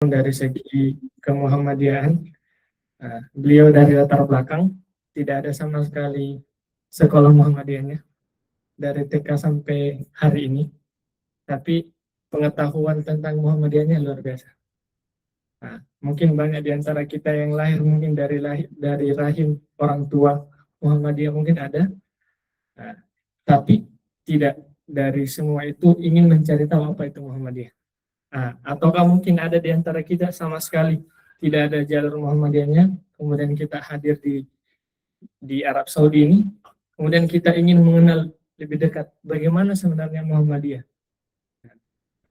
dari segi kemuhammadiyahan, beliau dari latar belakang tidak ada sama sekali sekolah Muhammadiyahnya dari TK sampai hari ini, tapi pengetahuan tentang Muhammadiyahnya luar biasa. Nah, mungkin banyak di antara kita yang lahir mungkin dari rahim orang tua Muhammadiyah mungkin ada, nah, tapi tidak dari semua itu ingin mencari tahu apa itu Muhammadiyah. Nah, ataukah mungkin ada di antara kita sama sekali tidak ada jalur Muhammadiyahnya, kemudian kita hadir di Arab Saudi ini, kemudian kita ingin mengenal lebih dekat bagaimana sebenarnya Muhammadiyah.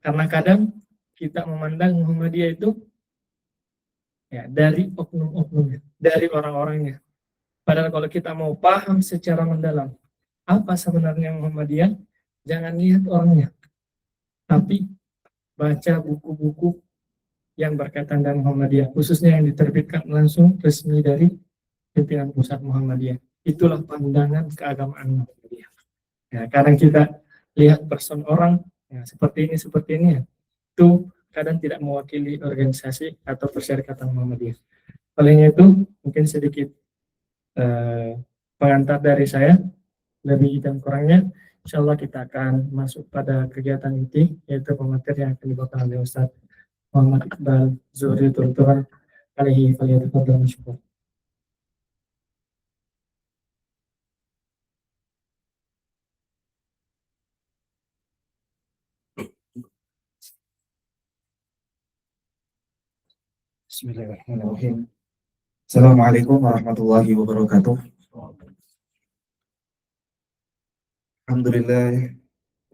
Karena kadang kita memandang Muhammadiyah itu ya dari oknum-oknumnya, dari orang-orangnya. Padahal kalau kita mau paham secara mendalam apa sebenarnya Muhammadiyah, jangan lihat orangnya, tapi baca buku-buku yang berkaitan dengan Muhammadiyah, khususnya yang diterbitkan langsung resmi dari pimpinan pusat Muhammadiyah. Itulah pandangan keagamaan Muhammadiyah. Ya, kadang kita lihat person orang ya, seperti ini ya, itu kadang tidak mewakili organisasi atau persyarikatan Muhammadiyah. Olehnya itu mungkin sedikit pengantar dari saya, lebih dan kurangnya insya Allah kita akan masuk pada kegiatan inti, yaitu pemateri yang akan dibawakan oleh Ustaz Muhammad Iqbal Zuhri Turan alaihi faliyatafadhal masykur. Bismillahirrahmanirrahim. Assalamualaikum warahmatullahi wabarakatuh. Alhamdulillah,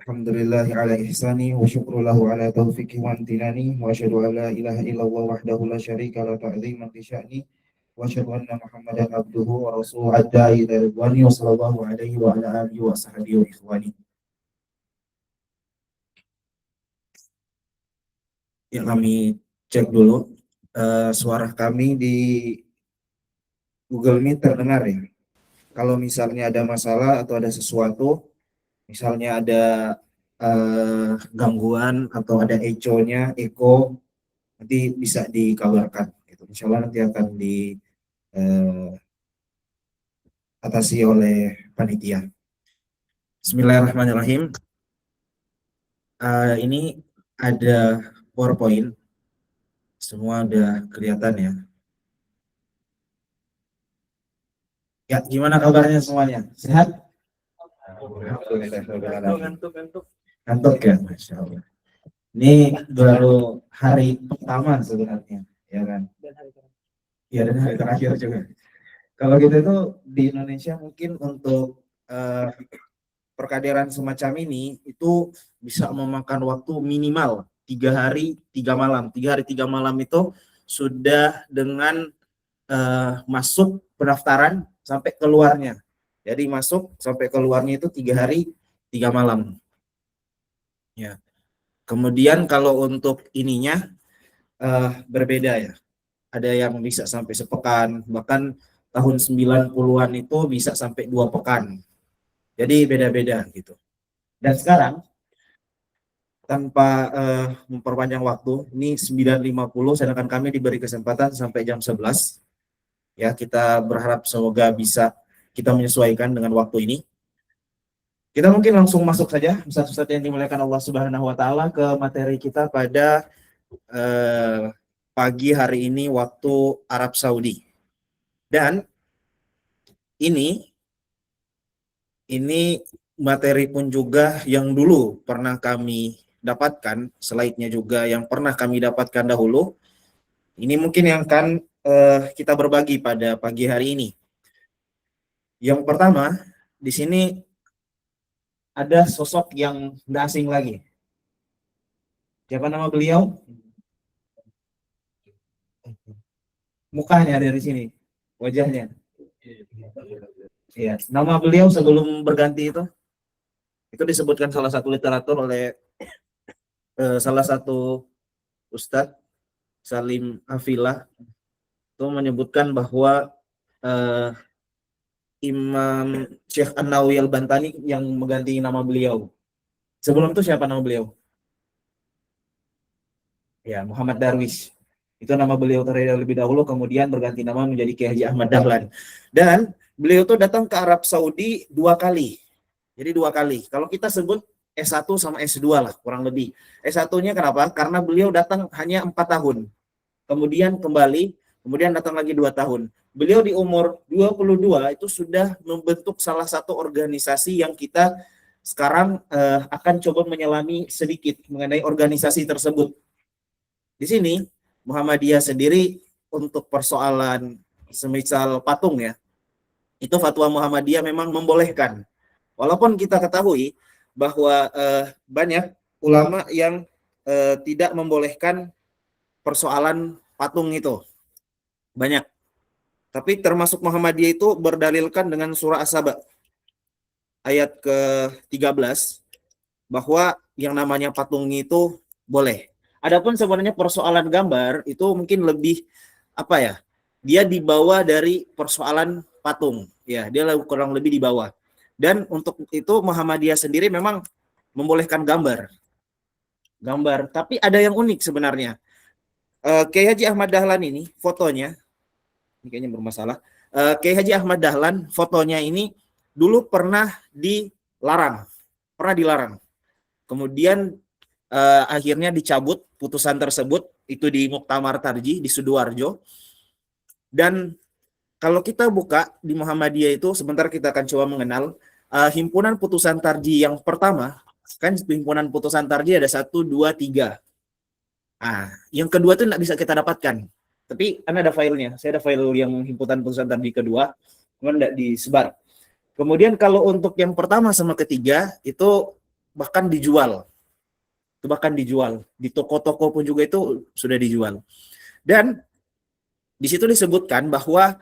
alhamdulillahi ala ihsani wa syukru lahu ala taufiqi wa amtinani wa asyhadu an la ilaha illallah wahdahu la syarika la ta'ziman li sya'ni wa asyhadu anna Muhammadan abduhu wa rasuluhu adda'i ila ridwani wa sallallahu alaihi wa ala alihi wa sahbihi wa ikhwani. Ya, kami cek dulu suara kami di Google Meet terdengar ya. Kalau misalnya ada masalah atau ada sesuatu, misalnya ada gangguan atau ada eco-nya, nanti bisa dikabarkan. Gitu. Insya Allah nanti akan diatasi oleh panitia. Bismillahirrahmanirrahim. Ini ada PowerPoint, semua udah kelihatan ya. Ya, gimana kabarnya semuanya? Sehat? Ngantuk ya, Masya Allah. Ini baru hari pertama sebenarnya, ya kan? Ya, dan hari terakhir juga. Kalau kita itu di Indonesia mungkin untuk perkaderan semacam ini itu bisa memakan waktu minimal 3 hari 3 malam. 3 hari 3 malam itu sudah dengan masuk pendaftaran sampai keluarnya. Jadi masuk sampai keluarnya itu 3 hari 3 malam. Ya. Kemudian kalau untuk ininya berbeda ya. Ada yang bisa sampai sepekan, bahkan tahun 90-an itu bisa sampai 2 pekan. Jadi beda-beda gitu. Dan sekarang tanpa memperpanjang waktu, ini 9.50 sedangkan kami diberi kesempatan sampai jam 11. Ya, kita berharap semoga bisa kita menyesuaikan dengan waktu ini. Kita mungkin langsung masuk saja, Ustaz-Ustaz yang dimuliakan Allah Subhanahu wa taala, ke materi kita pada pagi hari ini waktu Arab Saudi. Dan ini materi pun juga yang dulu pernah kami dapatkan, slide-nya juga yang pernah kami dapatkan dahulu. Ini mungkin yang akan kita berbagi pada pagi hari ini. Yang pertama, di sini ada sosok yang tidak asing lagi. Siapa nama beliau? Mukanya dari sini, wajahnya. Iya, nama beliau sebelum berganti itu disebutkan salah satu literatur oleh salah satu Ustadz Salim Afilah, itu menyebutkan bahwa Imam Syekh An-Nawawi Al-Bantani yang mengganti nama beliau. Sebelum itu siapa nama beliau? Ya, Muhammad Darwish. Itu nama beliau terlebih dahulu, kemudian berganti nama menjadi Kiai Haji Ahmad Dahlan. Dan beliau tuh datang ke Arab Saudi 2 kali. Jadi 2 kali. Kalau kita sebut S1 sama S2 lah, kurang lebih. S1-nya kenapa? Karena beliau datang hanya 4 tahun. Kemudian kembali, kemudian datang lagi 2 tahun. Beliau di umur 22 itu sudah membentuk salah satu organisasi yang kita sekarang akan coba menyelami sedikit mengenai organisasi tersebut. Di sini Muhammadiyah sendiri untuk persoalan semisal patung ya, itu fatwa Muhammadiyah memang membolehkan. Walaupun kita ketahui bahwa banyak ulama yang tidak membolehkan persoalan patung itu. Banyak. Tapi termasuk Muhammadiyah itu berdalilkan dengan surah As-Saba ayat ke-13 bahwa yang namanya patung itu boleh. Adapun sebenarnya persoalan gambar itu mungkin lebih apa ya? Dia dibawa dari persoalan patung. Ya, dia kurang lebih di bawah. Dan untuk itu Muhammadiyah sendiri memang membolehkan gambar. Gambar, tapi ada yang unik sebenarnya. Kiai Haji Ahmad Dahlan ini fotonya ini kayaknya bermasalah. Kiai Haji Ahmad Dahlan fotonya ini dulu pernah dilarang. Kemudian akhirnya dicabut putusan tersebut itu di Muktamar Tarji di Sidoarjo. Dan kalau kita buka di Muhammadiyah itu sebentar kita akan coba mengenal himpunan putusan tarji yang pertama. Kan himpunan putusan tarji ada 1, 2, 3. Yang kedua itu tidak bisa kita dapatkan. Tapi ada filenya. Saya ada file yang himpunan putusan tarji kedua, cuma tidak disebar. Kemudian kalau untuk yang pertama sama ketiga itu bahkan dijual. Itu bahkan dijual. Di toko-toko pun juga itu sudah dijual. Dan di situ disebutkan bahwa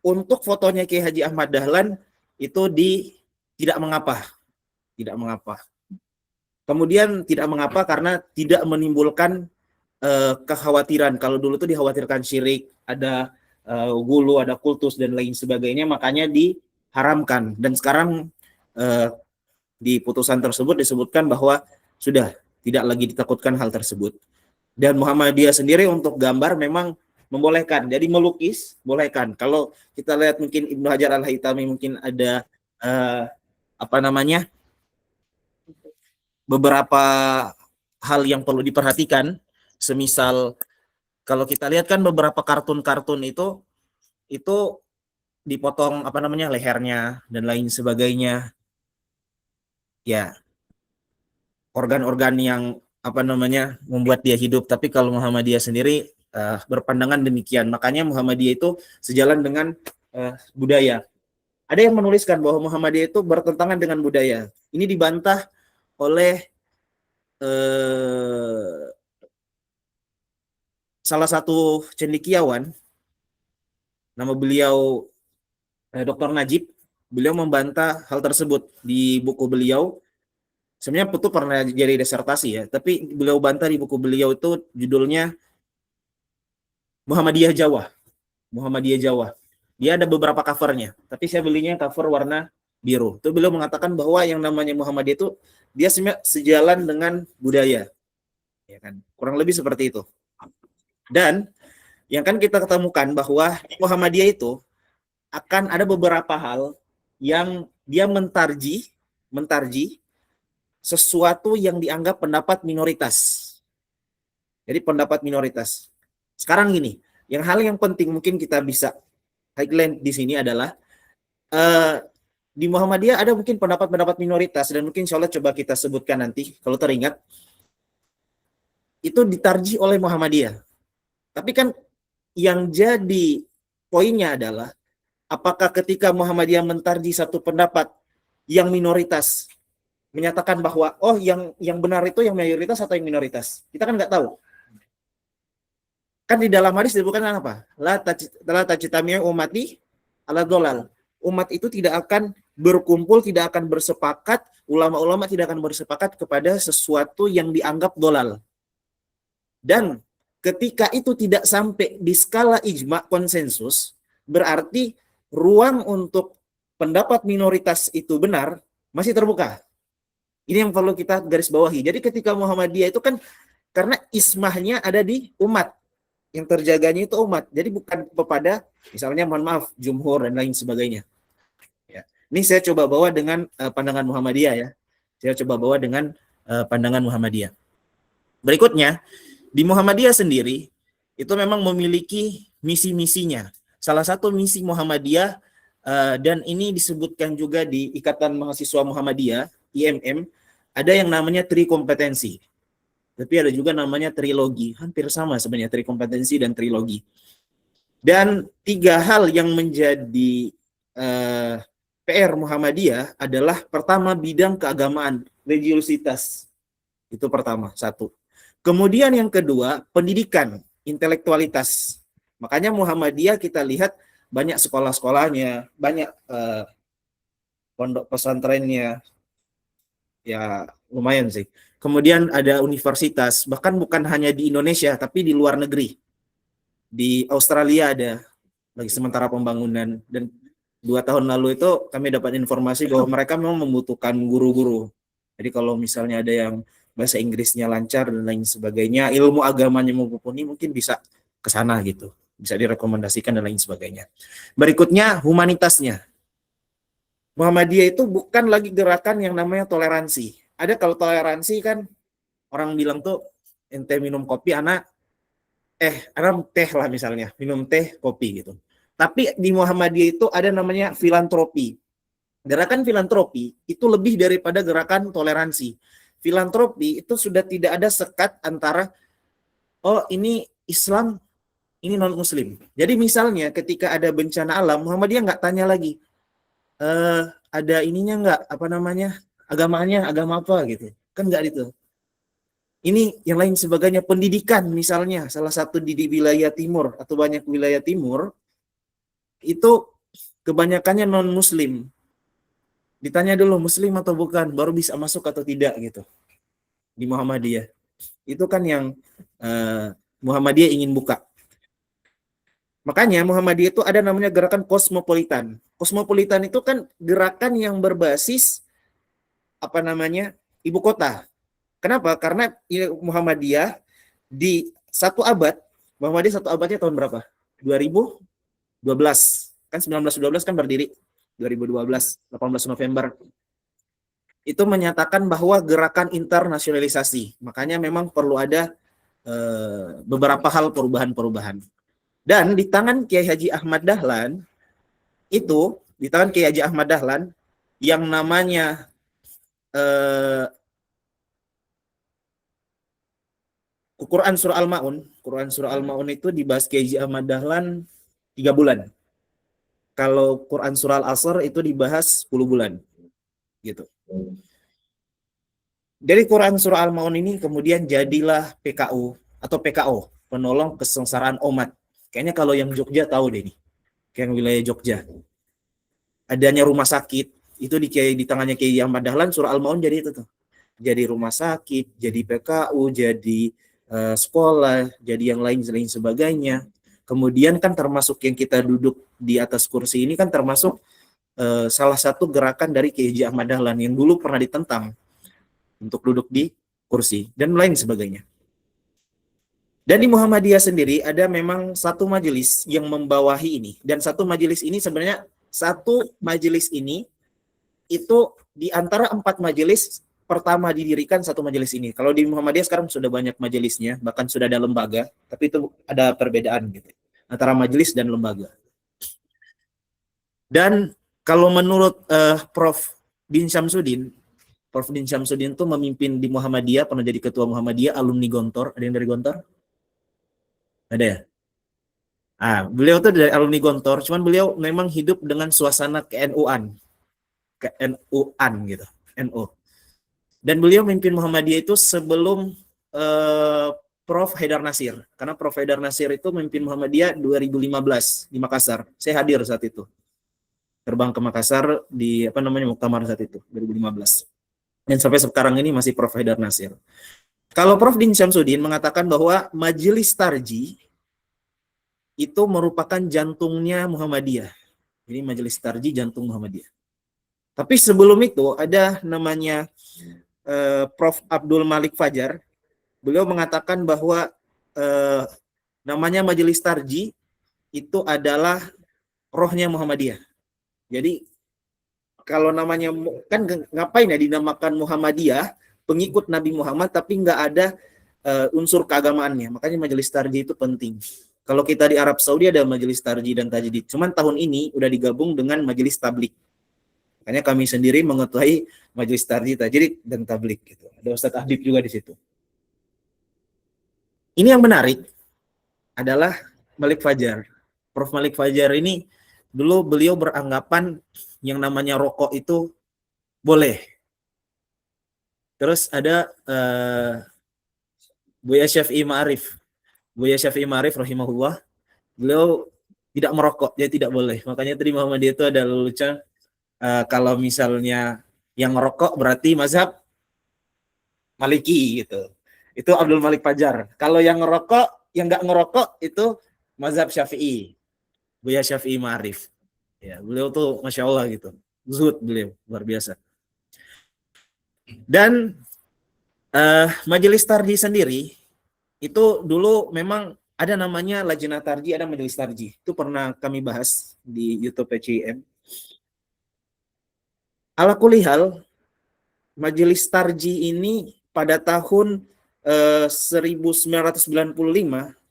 untuk fotonya Kiai Haji Ahmad Dahlan itu tidak mengapa. Kemudian tidak mengapa karena tidak menimbulkan kekhawatiran. Kalau dulu tuh dikhawatirkan syirik, ada gulu, ada kultus dan lain sebagainya, makanya diharamkan. Dan sekarang di putusan tersebut disebutkan bahwa sudah tidak lagi ditakutkan hal tersebut. Dan Muhammadiyah sendiri untuk gambar memang membolehkan. Jadi melukis bolehkan. Kalau kita lihat mungkin Ibnu Hajar Al-Haytami mungkin ada beberapa hal yang perlu diperhatikan. Semisal kalau kita lihat kan beberapa kartun-kartun itu dipotong lehernya dan lain sebagainya. Ya. Organ-organ yang membuat dia hidup. Tapi kalau Muhammadiyah sendiri berpandangan demikian. Makanya Muhammadiyah itu sejalan dengan budaya. Ada yang menuliskan bahwa Muhammadiyah itu bertentangan dengan budaya. Ini dibantah oleh salah satu cendekiawan, nama beliau Dr. Najib. Beliau membantah hal tersebut di buku beliau. Sebenarnya itu pernah jadi disertasi ya, tapi beliau bantah di buku beliau itu judulnya Muhammadiyah Jawa. Dia ada beberapa covernya, tapi saya belinya cover warna biru. Itu beliau mengatakan bahwa yang namanya Muhammadiyah itu dia sejalan dengan budaya. Ya kan? Kurang lebih seperti itu. Dan yang kan kita ketemukan bahwa Muhammadiyah itu akan ada beberapa hal yang dia mentarji sesuatu yang dianggap pendapat minoritas. Jadi pendapat minoritas. Sekarang gini, hal yang penting mungkin kita bisa highlight di sini adalah di Muhammadiyah ada mungkin pendapat-pendapat minoritas dan mungkin insya Allah coba kita sebutkan nanti kalau teringat. Itu ditarji oleh Muhammadiyah. Tapi kan yang jadi poinnya adalah apakah ketika Muhammadiyah mentarji satu pendapat yang minoritas menyatakan bahwa yang benar itu yang mayoritas atau yang minoritas. Kita kan nggak tahu. Kan di dalam hadis disebutkan apa? La tajtami'u ummati ala dhalal. Umat itu tidak akan berkumpul, tidak akan bersepakat, ulama-ulama tidak akan bersepakat kepada sesuatu yang dianggap dhalal. Dan ketika itu tidak sampai di skala ijma konsensus, berarti ruang untuk pendapat minoritas itu benar masih terbuka. Ini yang perlu kita garis bawahi. Jadi ketika Muhammadiyah itu kan karena ismahnya ada di umat. yang terjaganya itu umat. Jadi bukan kepada misalnya mohon maaf jumhur dan lain sebagainya. Ya. Ini saya coba bawa dengan pandangan Muhammadiyah ya. Saya coba bawa dengan pandangan Muhammadiyah. Berikutnya, di Muhammadiyah sendiri itu memang memiliki misi-misinya. Salah satu misi Muhammadiyah dan ini disebutkan juga di Ikatan Mahasiswa Muhammadiyah IMM, ada yang namanya trikompetensi. Tapi ada juga namanya trilogi, hampir sama sebenarnya trikompetensi dan trilogi. Dan 3 hal yang menjadi PR Muhammadiyah adalah pertama bidang keagamaan, religiusitas. Itu pertama, satu. Kemudian yang kedua, pendidikan, intelektualitas. Makanya Muhammadiyah kita lihat banyak sekolah-sekolahnya, banyak pondok pesantrennya, ya lumayan sih. Kemudian ada universitas, bahkan bukan hanya di Indonesia, tapi di luar negeri. Di Australia ada, lagi sementara pembangunan. Dan 2 tahun lalu itu kami dapat informasi bahwa mereka memang membutuhkan guru-guru. Jadi kalau misalnya ada yang bahasa Inggrisnya lancar dan lain sebagainya, ilmu agamanya mumpuni, mungkin bisa ke sana gitu. Bisa direkomendasikan dan lain sebagainya. Berikutnya, humanitasnya. Muhammadiyah itu bukan lagi gerakan yang namanya toleransi. Ada kalau toleransi kan orang bilang tuh ente minum kopi, anak teh lah misalnya, minum teh, kopi gitu. Tapi di Muhammadiyah itu ada namanya filantropi. Gerakan filantropi itu lebih daripada gerakan toleransi. Filantropi itu sudah tidak ada sekat antara oh ini Islam, ini non Muslim. Jadi misalnya ketika ada bencana alam, Muhammadiyah nggak tanya lagi, ada ininya nggak, apa namanya, agamanya agama apa gitu, kan nggak itu. Ini yang lain sebagainya, pendidikan misalnya, salah satu di wilayah timur atau banyak wilayah timur itu kebanyakannya non Muslim. Ditanya dulu Muslim atau bukan, baru bisa masuk atau tidak gitu di Muhammadiyah. Itu kan yang Muhammadiyah ingin buka. Makanya Muhammadiyah itu ada namanya gerakan kosmopolitan. Kosmopolitan itu kan gerakan yang berbasis apa namanya ibu kota. Kenapa? Karena Muhammadiyah di 1 abad, Muhammadiyah 1 abadnya tahun berapa? 2012. Kan 1912 kan berdiri. 2012, 18 November. Itu menyatakan bahwa gerakan internasionalisasi. Makanya memang perlu ada beberapa hal perubahan-perubahan. Dan di tangan Kiai Haji Ahmad Dahlan, itu, di tangan Kiai Haji Ahmad Dahlan, yang namanya Quran Surah Al-Ma'un. Quran Surah Al-Ma'un itu dibahas Kiai Haji Ahmad Dahlan 3 bulan. Kalau Quran Surah Al-Asr itu dibahas 10 bulan. Gitu. Dari Quran Surah Al-Ma'un ini kemudian jadilah PKU atau PKO, penolong kesengsaraan umat. Kayaknya kalau yang Jogja tahu deh nih. Kayak yang wilayah Jogja. Adanya rumah sakit, itu di tangannya Kiai Ahmad Dahlan, Surah Al-Ma'un jadi itu tuh. Jadi rumah sakit, jadi PKU, jadi sekolah, jadi yang lain sebagainya. Kemudian kan termasuk yang kita duduk di atas kursi ini kan termasuk salah satu gerakan dari Kiai Haji Ahmad Dahlan yang dulu pernah ditentang untuk duduk di kursi dan lain sebagainya. Dan di Muhammadiyah sendiri ada memang satu majelis yang membawahi ini, dan satu majelis ini sebenarnya itu di antara 4 majelis pertama didirikan satu majelis ini. Kalau di Muhammadiyah sekarang sudah banyak majelisnya, bahkan sudah ada lembaga, tapi itu ada perbedaan gitu antara majelis dan lembaga. Dan kalau menurut Prof. Din Syamsuddin itu memimpin di Muhammadiyah, pernah jadi ketua Muhammadiyah, alumni Gontor. Ada yang dari Gontor? Ada ya? Beliau tuh dari alumni Gontor, cuman beliau memang hidup dengan suasana KNU-an gitu, NU. Dan beliau memimpin Muhammadiyah itu sebelum Prof. Haidar Nasir. Karena Prof. Haidar Nasir itu memimpin Muhammadiyah 2015 di Makassar. Saya hadir saat itu. Terbang ke Makassar di muktamar saat itu 2015. Dan sampai sekarang ini masih Prof. Haidar Nasir. Kalau Prof. Din Syamsuddin mengatakan bahwa Majelis Tarji itu merupakan jantungnya Muhammadiyah. Jadi Majelis Tarji jantung Muhammadiyah. Tapi sebelum itu ada namanya Prof. Abdul Malik Fajar. Beliau mengatakan bahwa namanya Majelis Tarji itu adalah rohnya Muhammadiyah. Jadi kalau namanya kan ngapain ya dinamakan Muhammadiyah, pengikut Nabi Muhammad tapi nggak ada unsur keagamaannya. Makanya Majelis Tarji itu penting. Kalau kita di Arab Saudi ada Majelis Tarji dan Tajdid. Cuman tahun ini udah digabung dengan Majelis Tablik. Makanya kami sendiri mengetahui Majelis Tarji, Tajdid dan Tablik gitu. Ada Ustadz Habib juga di situ. Ini yang menarik adalah Malik Fajar. Prof. Malik Fajar ini dulu beliau beranggapan yang namanya rokok itu boleh. Terus ada Buya Syafi'i Ma'arif. Buya Syafi'i Ma'arif rahimahullah, beliau tidak merokok, dia tidak boleh. Makanya tadi Muhammadiyah itu ada lelucon, kalau misalnya yang merokok berarti mazhab Maliki gitu. Itu Abdul Malik Fajar. Kalau yang ngerokok, yang nggak ngerokok itu mazhab Syafi'i. Buya Syafi'i Ma'arif. Ya, beliau tuh Masya Allah gitu. Zuhud beliau, luar biasa. Dan Majelis Tarji sendiri, itu dulu memang ada namanya Lajnah Tarji, ada Majelis Tarji. Itu pernah kami bahas di YouTube PCIM. Ala kulihal, Majelis Tarji ini pada tahun 1995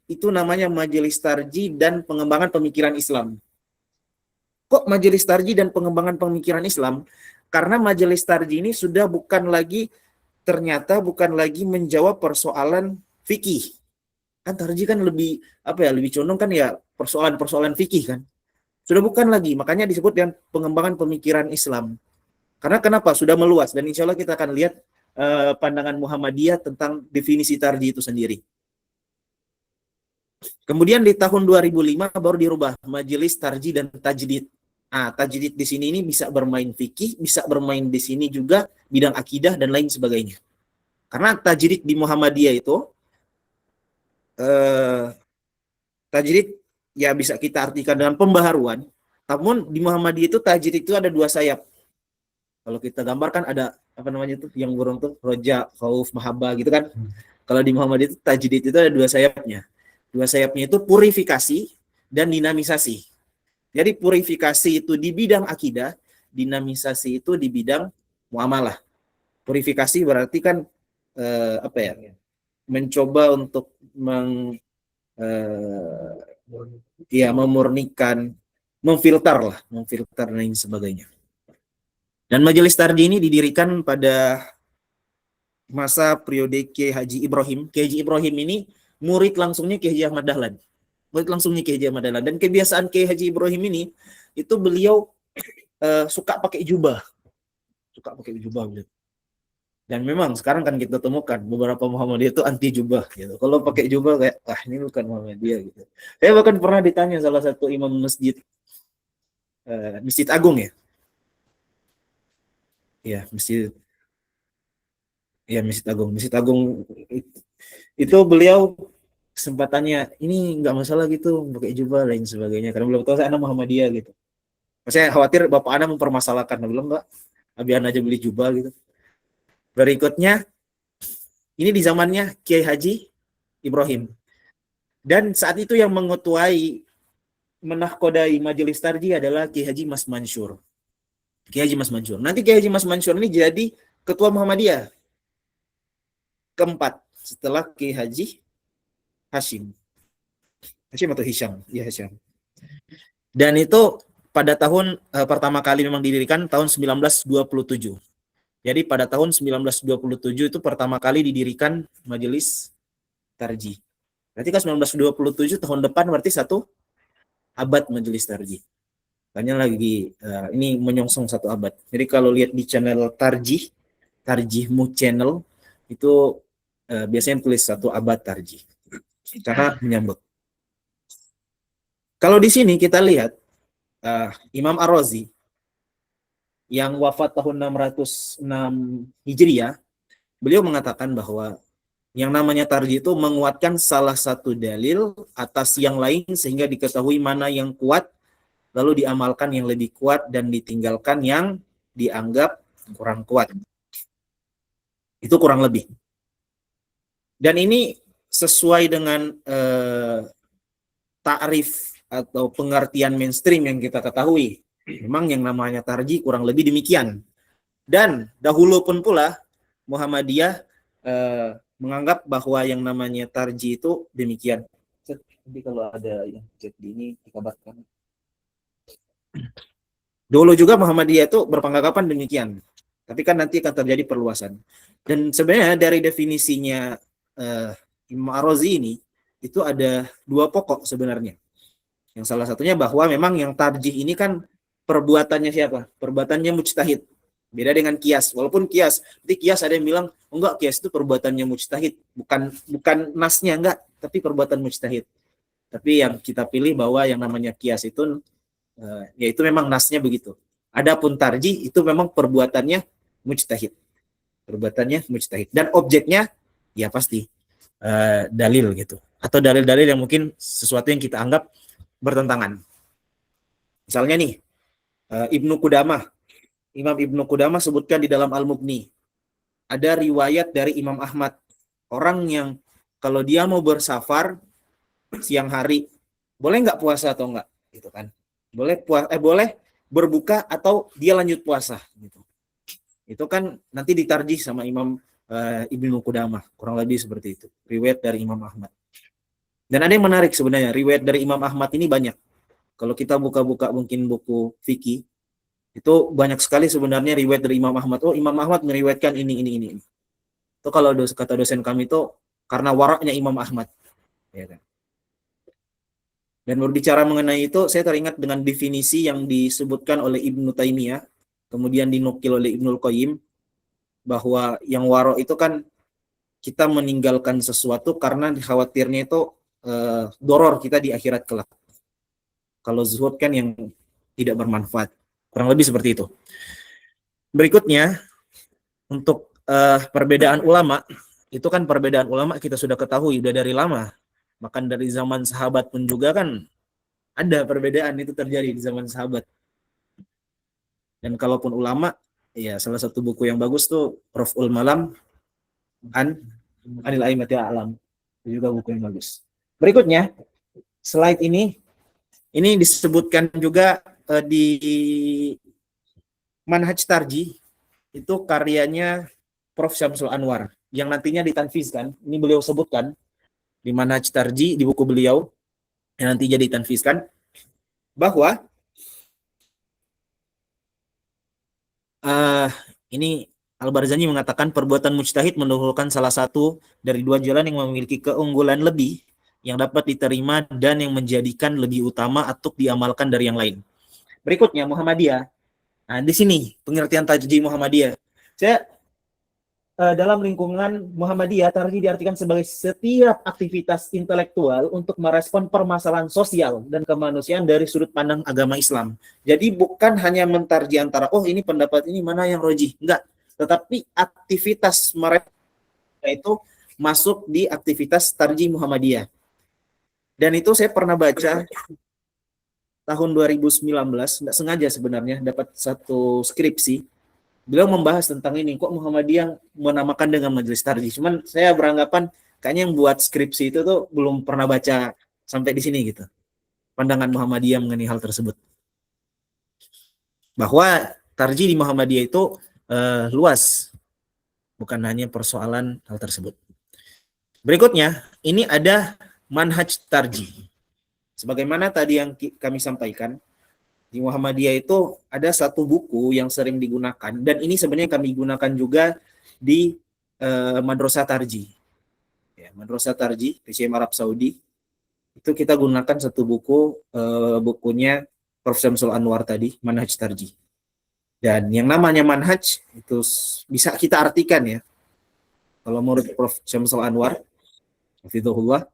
itu namanya Majelis Tarji dan Pengembangan Pemikiran Islam. Kok Majelis Tarji dan Pengembangan Pemikiran Islam? Karena Majelis Tarji ini sudah ternyata bukan lagi menjawab persoalan fikih. Kan tarji kan lebih lebih condong kan ya persoalan-persoalan fikih kan. Sudah bukan lagi, makanya disebut dengan pengembangan pemikiran Islam. Karena kenapa? Sudah meluas dan insya Allah kita akan lihat pandangan Muhammadiyah tentang definisi tarji itu sendiri. Kemudian di tahun 2005 baru dirubah Majelis Tarji dan Tajdid. Nah, tajdid di sini ini bisa bermain fikih, bisa bermain di sini juga bidang akidah dan lain sebagainya. Karena tajdid di Muhammadiyah itu tajdid ya bisa kita artikan dengan pembaharuan. Namun di Muhammadiyah itu tajdid itu ada dua sayap. Kalau kita gambarkan ada yang burung tuh roja, khauf, mahabbah gitu kan. Kalau di Muhammadiyah itu tajdid itu ada dua sayapnya. Dua sayapnya itu purifikasi dan dinamisasi. Jadi purifikasi itu di bidang akidah, dinamisasi itu di bidang muamalah. Purifikasi berarti kan mencoba untuk memurnikan, memfilter dan lain sebagainya. Dan Majelis Tarji ini didirikan pada masa periode Kiai Haji Ibrahim. Kiai Haji Ibrahim ini murid langsungnya Kiai Haji Ahmad Dahlan. Dan kebiasaan Kiai Haji Ibrahim ini itu beliau suka pakai jubah. Gitu. Dan memang sekarang kan kita temukan beberapa Muhammadiyah itu anti jubah gitu. Kalau pakai jubah kayak ini bukan Muhammadiyah gitu. Saya bahkan pernah ditanya salah satu imam masjid Masjid Agung ya. Ya, Masjid Agung. Masjid Agung itu beliau kesempatannya ini nggak masalah gitu pakai jubah lain sebagainya karena belum tahu saya anak Muhammadiyah gitu. Saya khawatir bapak anak mempermasalahkan, belum Mbak, abian aja beli jubah gitu. Berikutnya ini di zamannya Kiai Haji Ibrahim. Dan saat itu yang mengetuai menahkodai Majelis Tarji adalah Kiai Haji Mas Mansur. Nanti Kiai Haji Mas Mansur ini jadi ketua Muhammadiyah keempat setelah Kiai Haji Hashim atau Hisham? Ya, Hisham. Dan itu pada tahun pertama kali memang didirikan tahun 1927. Jadi pada tahun 1927 itu pertama kali didirikan Majelis Tarji. Berarti kan 1927 tahun depan berarti 1 abad Majelis Tarji. Tanya lagi ini menyongsong 1 abad. Jadi kalau lihat di channel Tarjihmu channel itu biasanya tulis 1 abad Tarji. Cara menyambut. Kalau di sini kita lihat Imam Ar-Razi yang wafat tahun 606 Hijriah, beliau mengatakan bahwa yang namanya tarji itu menguatkan salah satu dalil atas yang lain sehingga diketahui mana yang kuat, lalu diamalkan yang lebih kuat dan ditinggalkan yang dianggap kurang kuat. Itu kurang lebih. Dan ini sesuai dengan ta'rif atau pengertian mainstream yang kita ketahui, memang yang namanya tarji kurang lebih demikian. Dan dahulu pun pula Muhammadiyah menganggap bahwa yang namanya tarji itu demikian. Jadi kalau ada yang chat di ini dikabarkan. Dulu juga Muhammadiyah itu berpanggapan demikian. Tapi kan nanti akan terjadi perluasan. Dan sebenarnya dari definisinya Imam Ar-Razi ini itu ada dua pokok sebenarnya. Yang salah satunya bahwa memang yang tarjih ini kan perbuatannya siapa? Perbuatannya mujtahid. Beda dengan kias. Walaupun kias, nanti kias ada yang bilang, oh enggak, kias itu perbuatannya mujtahid, bukan nasnya, enggak, tapi perbuatan mujtahid. Tapi yang kita pilih bahwa yang namanya kias itu yaitu memang nasnya begitu. Adapun tarjih itu memang perbuatannya mujtahid. Perbuatannya mujtahid. Dan objeknya ya pasti dalil gitu. Atau dalil-dalil yang mungkin sesuatu yang kita anggap bertentangan. Misalnya nih, Ibnu Qudamah. Imam Ibnu Qudamah sebutkan di dalam Al-Mughni. Ada riwayat dari Imam Ahmad. Orang yang kalau dia mau bersafar siang hari, boleh nggak puasa atau enggak? Gitu kan. Boleh berbuka atau dia lanjut puasa. Gitu. Itu kan nanti ditarjih sama Imam Ibnu Qudamah. Kurang lebih seperti itu. Riwayat dari Imam Ahmad. Dan ada yang menarik sebenarnya. Riwayat dari Imam Ahmad ini banyak. Kalau kita buka-buka mungkin buku fikih, itu banyak sekali sebenarnya riwayat dari Imam Ahmad. Oh, Imam Ahmad meriwayatkan ini. Itu kalau kata dosen kami itu karena waraknya Imam Ahmad. Ya kan? Dan berbicara mengenai itu, saya teringat dengan definisi yang disebutkan oleh Ibnu Taimiyah, kemudian dinukil oleh Ibnul Qayyim, bahwa yang warok itu kan kita meninggalkan sesuatu karena dikhawatirnya itu doror kita di akhirat kelak. Kalau zuhud kan yang tidak bermanfaat. Kurang lebih seperti itu. Berikutnya, untuk perbedaan ulama, itu kan perbedaan ulama kita sudah ketahui, sudah dari lama. Bahkan dari zaman sahabat pun juga kan ada perbedaan itu terjadi di zaman sahabat. Dan kalaupun ulama, ya salah satu buku yang bagus tuh Raf'ul Malam Anil A'immati A'lam. Itu juga buku yang bagus. Berikutnya, slide ini disebutkan juga di Manhaj Tarjih, itu karyanya Prof. Syamsul Anwar yang nantinya ditanfizkan. Ini beliau sebutkan di Manhaj Tarjih di buku beliau yang nantinya ditanfizkan bahwa ini Al-Barzanji mengatakan perbuatan mujtahid mendahulukan salah satu dari dua jalan yang memiliki keunggulan lebih yang dapat diterima dan yang menjadikan lebih utama atau diamalkan dari yang lain. Berikutnya Muhammadiyah. Nah, di sini pengertian tarjih Muhammadiyah. Saya dalam lingkungan Muhammadiyah, tarjih diartikan sebagai setiap aktivitas intelektual untuk merespon permasalahan sosial dan kemanusiaan dari sudut pandang agama Islam. Jadi bukan hanya mentarjih antara, oh ini pendapat ini mana yang rojih. Enggak. Tetapi aktivitas mereka itu masuk di aktivitas tarjih Muhammadiyah. Dan itu saya pernah baca tahun 2019, nggak sengaja sebenarnya, dapat satu skripsi. Beliau membahas tentang ini, kok Muhammadiyah menamakan dengan majelis tarjih. Cuman saya beranggapan kayaknya yang buat skripsi itu tuh belum pernah baca sampai di sini gitu. Pandangan Muhammadiyah mengenai hal tersebut. Bahwa tarjih di Muhammadiyah itu luas. Bukan hanya persoalan hal tersebut. Berikutnya, ini ada manhaj tarjih. Sebagaimana tadi yang kami sampaikan, di Muhammadiyah itu ada satu buku yang sering digunakan, dan ini sebenarnya kami gunakan juga di Madrasah Tarjih. Ya, Madrasah Tarjih, PCM Arab Saudi, itu kita gunakan satu buku, bukunya Prof. Syamsul Anwar tadi, Manhaj Tarjih. Dan yang namanya manhaj, itu bisa kita artikan ya, kalau menurut Prof. Syamsul Anwar, hafizahullah,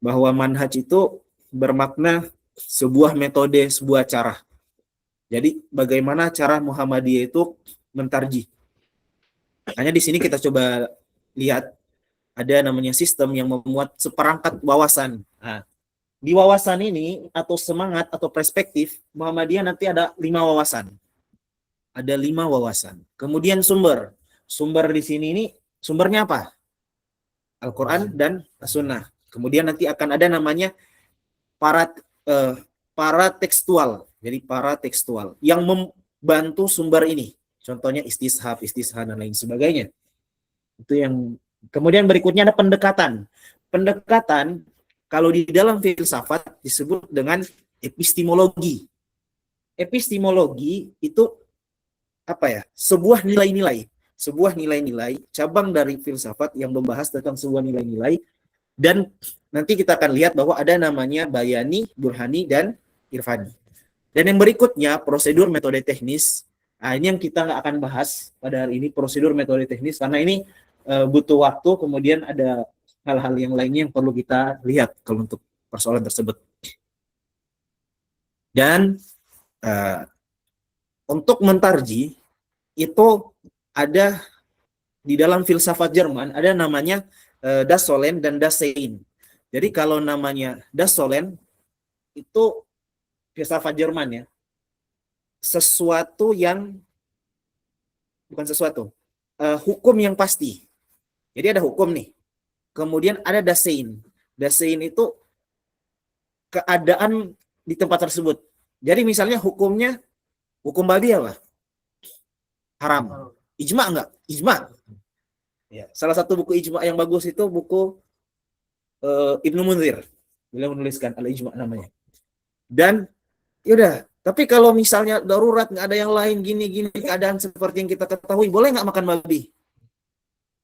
bahwa manhaj itu bermakna sebuah metode, sebuah cara. Jadi bagaimana cara Muhammadiyah itu mentarjih. Hanya di sini kita coba lihat ada namanya sistem yang memuat seperangkat wawasan. Nah, di wawasan ini atau semangat atau perspektif Muhammadiyah nanti ada 5 wawasan. Ada 5 wawasan. Kemudian sumber. Sumber di sini ini sumbernya apa? Al-Quran dan As-Sunnah. Kemudian nanti akan ada namanya para para tekstual. Jadi para tekstual yang membantu sumber ini. Contohnya istishab, dan lain sebagainya. Itu yang kemudian berikutnya ada pendekatan. Pendekatan kalau di dalam filsafat disebut dengan epistemologi. Epistemologi itu apa ya? Sebuah nilai-nilai cabang dari filsafat yang membahas tentang sebuah nilai-nilai, dan nanti kita akan lihat bahwa ada namanya bayani, burhani, dan irfani. Dan yang berikutnya prosedur metode teknis. Nah, ini yang kita nggak akan bahas pada hari ini, prosedur metode teknis, karena ini butuh waktu, kemudian ada hal-hal yang lainnya yang perlu kita lihat kalau untuk persoalan tersebut. Dan untuk mentarji itu ada di dalam filsafat Jerman ada namanya Das Sollen dan Das Sein. Jadi kalau namanya Das Sollen itu filsafat Jerman ya. Hukum yang pasti. Jadi ada hukum nih. Kemudian ada Das Sein. Das Sein itu keadaan di tempat tersebut. Jadi misalnya hukumnya, hukum babi apa? Haram. Ijma enggak? Ijma. Ya, salah satu buku ijma yang bagus itu buku Ibnu Munzir. Beliau menuliskan Al-Ijma namanya. Dan yaudah, tapi kalau misalnya darurat nggak ada yang lain gini-gini keadaan seperti yang kita ketahui, boleh nggak makan babi?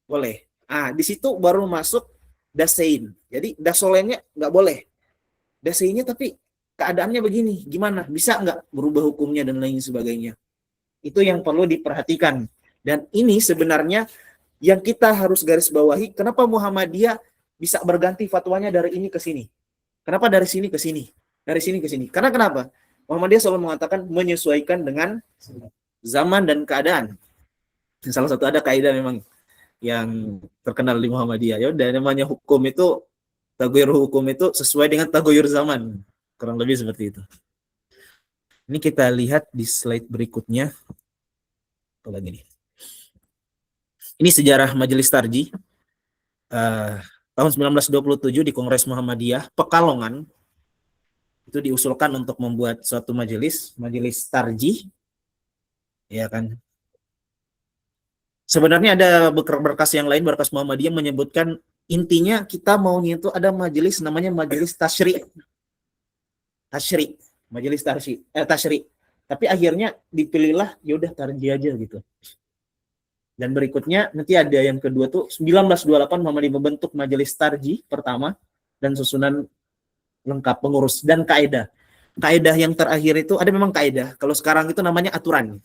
Boleh. Di situ baru masuk dasein. Jadi dasolennya nggak boleh. Daseinnya tapi keadaannya begini, gimana? Bisa nggak berubah hukumnya dan lain sebagainya? Itu yang perlu diperhatikan. Dan ini sebenarnya yang kita harus garis bawahi, kenapa Muhammadiyah bisa berganti fatwanya dari ini ke sini? Kenapa dari sini ke sini? Dari sini ke sini? Karena kenapa? Muhammadiyah selalu mengatakan menyesuaikan dengan zaman dan keadaan. Dan salah satu ada kaidah memang yang terkenal di Muhammadiyah. Ya udah, namanya hukum itu, tagoyur hukum itu sesuai dengan tagoyur zaman. Kurang lebih seperti itu. Ini kita lihat di slide berikutnya. Apa lagi nih? Ini sejarah Majelis Tarji. Tahun 1927 di Kongres Muhammadiyah, Pekalongan, itu diusulkan untuk membuat suatu majelis tarji, ya kan. Sebenarnya ada berkas yang lain, berkas Muhammadiyah menyebutkan intinya kita maunya itu ada majelis namanya majelis tasyri. Majelis tasyri. Tapi akhirnya dipilihlah yaudah tarji aja gitu. Dan berikutnya nanti ada yang kedua tuh 1928 Muhammadiyah membentuk majelis tarji pertama dan susunan lengkap pengurus dan kaidah. Kaidah yang terakhir itu ada memang kaidah. Kalau sekarang itu namanya aturan.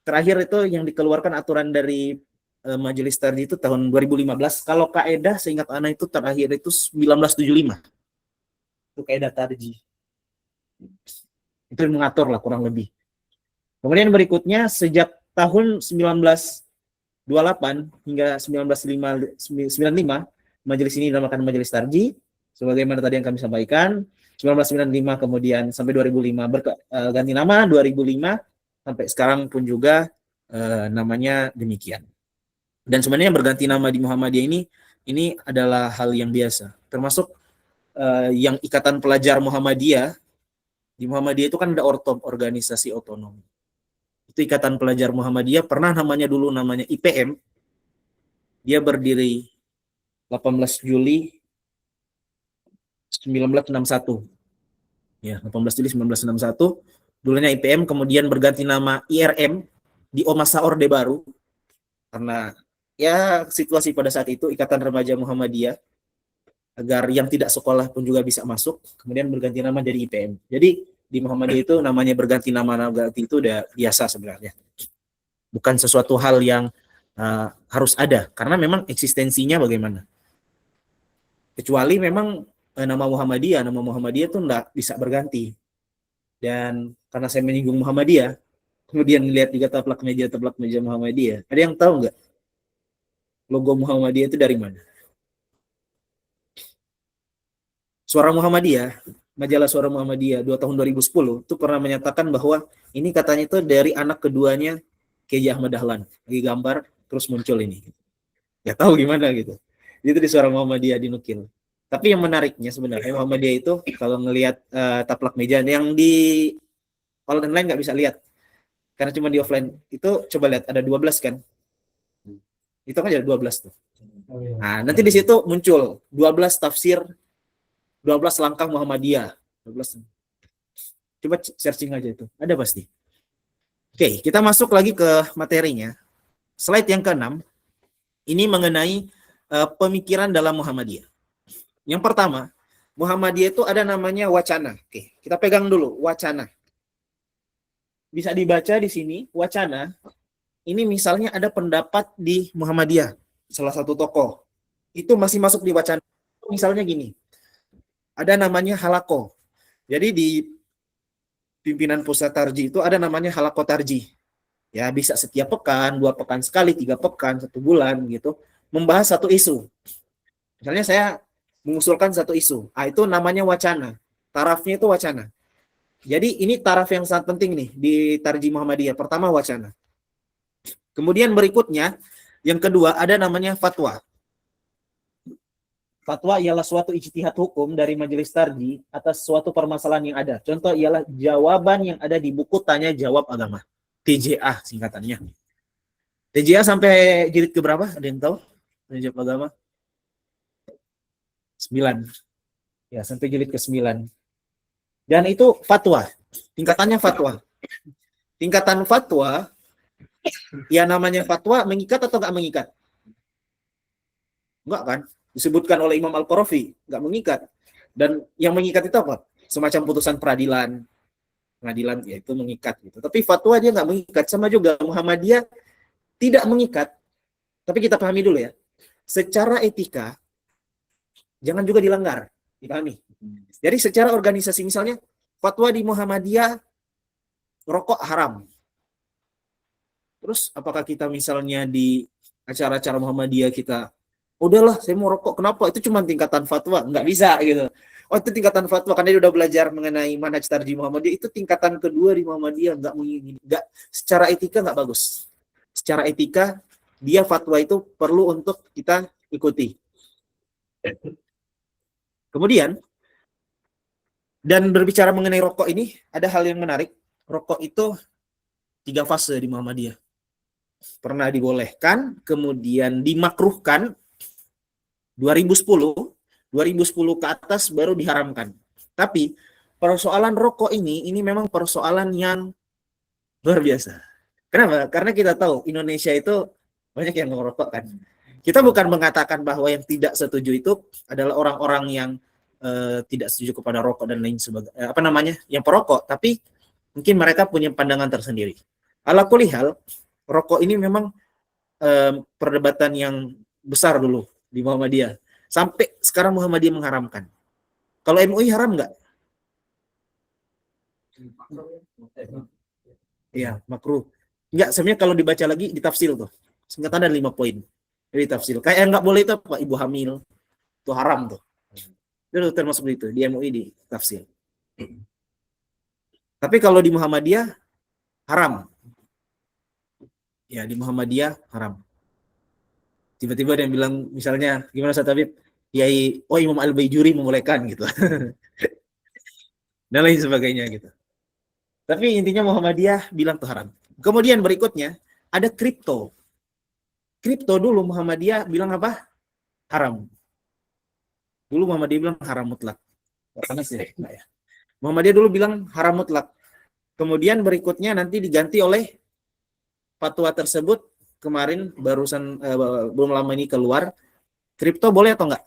Terakhir itu yang dikeluarkan aturan dari Majelis Tarji itu tahun 2015. Kalau kaidah seingat anak itu terakhir itu 1975. Itu kaidah tarji. Itu mengatur lah kurang lebih. Kemudian berikutnya sejak tahun 1928 hingga 1995 majelis ini dinamakan Majelis Tarji. Sebagaimana tadi yang kami sampaikan, 1995 kemudian sampai 2005 ganti nama, 2005 sampai sekarang pun juga namanya demikian. Dan sebenarnya berganti nama di Muhammadiyah ini adalah hal yang biasa. Termasuk yang Ikatan Pelajar Muhammadiyah, di Muhammadiyah itu kan ada organisasi otonom. Itu Ikatan Pelajar Muhammadiyah, pernah namanya IPM. Dia berdiri 18 Juli 1961. Ya, 18 Juli 1961. Dulunya IPM, kemudian berganti nama IRM di masa Orde Baru. Karena ya situasi pada saat itu Ikatan Remaja Muhammadiyah agar yang tidak sekolah pun juga bisa masuk, kemudian berganti nama jadi IPM. Jadi di Muhammadiyah itu namanya berganti nama itu udah biasa sebenarnya. Bukan sesuatu hal yang harus ada, karena memang eksistensinya bagaimana. Kecuali memang nama Muhammadiyah itu enggak bisa berganti. Dan karena saya menyinggung Muhammadiyah, kemudian lihat juga taplak meja Muhammadiyah. Ada yang tahu nggak logo Muhammadiyah itu dari mana? Suara Muhammadiyah, majalah Suara Muhammadiyah 2 tahun 2010 itu pernah menyatakan bahwa ini katanya itu dari anak keduanya Kiai Ahmad Dahlan. Lagi gambar terus muncul ini. Ya tahu gimana gitu. Itu di Suara Muhammadiyah dinukil. Tapi yang menariknya sebenarnya Muhammadiyah itu kalau ngelihat taplak meja yang di online nggak bisa lihat karena cuma di offline itu, coba lihat ada 12 kan, itu kan ada 12 tuh. Nah nanti di situ muncul 12 tafsir, 12 langkah Muhammadiyah, 12. Coba searching aja itu ada pasti. Oke, kita masuk lagi ke materinya. Slide yang ke-6 ini mengenai pemikiran dalam Muhammadiyah. Yang pertama, Muhammadiyah itu ada namanya wacana. Oke, kita pegang dulu wacana. Bisa dibaca di sini wacana. Ini misalnya ada pendapat di Muhammadiyah, salah satu tokoh. Itu masih masuk di wacana. Misalnya gini, ada namanya halako. Jadi di pimpinan pusat tarji itu ada namanya halako tarji. Ya bisa setiap pekan, 2 pekan sekali, 3 pekan, 1 bulan gitu, membahas satu isu. Misalnya saya mengusulkan satu isu, itu namanya wacana. Tarafnya itu wacana. Jadi ini taraf yang sangat penting nih di Tarji Muhammadiyah. Pertama wacana. Kemudian berikutnya, yang kedua ada namanya fatwa. Fatwa ialah suatu ijtihad hukum dari majelis tarji atas suatu permasalahan yang ada. Contoh ialah jawaban yang ada di buku tanya jawab agama. TJA singkatannya. TJA sampai jilid ke berapa? Ada yang tahu? Tanya jawab agama? 9. Ya, sampai jilid ke-9. Dan itu fatwa. Tingkatannya fatwa. Tingkatan fatwa, ya namanya fatwa mengikat atau enggak mengikat? Enggak kan? Disebutkan oleh Imam Al-Qarafi, enggak mengikat. Dan yang mengikat itu apa? Semacam putusan peradilan. Pengadilan ya itu mengikat gitu. Tapi fatwa dia enggak mengikat. Sama juga Muhammadiyah tidak mengikat. Tapi kita pahami dulu ya. Secara etika jangan juga dilanggar. Dipahami. Jadi secara organisasi misalnya fatwa di Muhammadiyah rokok haram. Terus apakah kita misalnya di acara-acara Muhammadiyah kita, udahlah saya mau rokok, kenapa? Itu cuma tingkatan fatwa, nggak bisa gitu. Oh itu tingkatan fatwa, karena dia udah belajar mengenai manhaj tarjih Muhammadiyah, itu tingkatan kedua di Muhammadiyah, nggak secara etika nggak bagus. Secara etika dia fatwa itu perlu untuk kita ikuti. Kemudian dan berbicara mengenai rokok ini ada hal yang menarik. Rokok itu 3 fase di Muhammadiyah. Pernah dibolehkan, kemudian dimakruhkan 2010 ke atas baru diharamkan. Tapi persoalan rokok ini memang persoalan yang luar biasa. Kenapa? Karena kita tahu Indonesia itu banyak yang merokok kan. Kita bukan mengatakan bahwa yang tidak setuju itu adalah orang-orang yang tidak setuju kepada rokok dan lain sebagainya, yang perokok, tapi mungkin mereka punya pandangan tersendiri. Ala kulli hal, rokok ini memang perdebatan yang besar dulu di Muhammadiyah. Sampai sekarang Muhammadiyah mengharamkan. Kalau MUI haram nggak? Iya, makruh. Enggak, sebenarnya kalau dibaca lagi ditafsir tuh. Singkatan ada 5 poin. Jadi tafsir. Kayak nggak boleh itu apa? Ibu hamil. Itu haram tuh. Itu termasuk itu. Di MUI di tafsir. Tapi kalau di Muhammadiyah haram. Ya, di Muhammadiyah haram. Tiba-tiba ada yang bilang, misalnya, gimana Ustaz Habib? Yai, Imam Al-Baijuri membolehkan gitu. Dan lain sebagainya gitu. Tapi intinya Muhammadiyah bilang itu haram. Kemudian berikutnya, ada kripto. Kripto dulu Muhammadiyah bilang apa? Haram. Dulu Muhammadiyah bilang haram mutlak. Panas ya? Ya. Muhammadiyah dulu bilang haram mutlak. Kemudian berikutnya nanti diganti oleh fatwa tersebut kemarin barusan belum lama ini keluar. Kripto boleh atau enggak?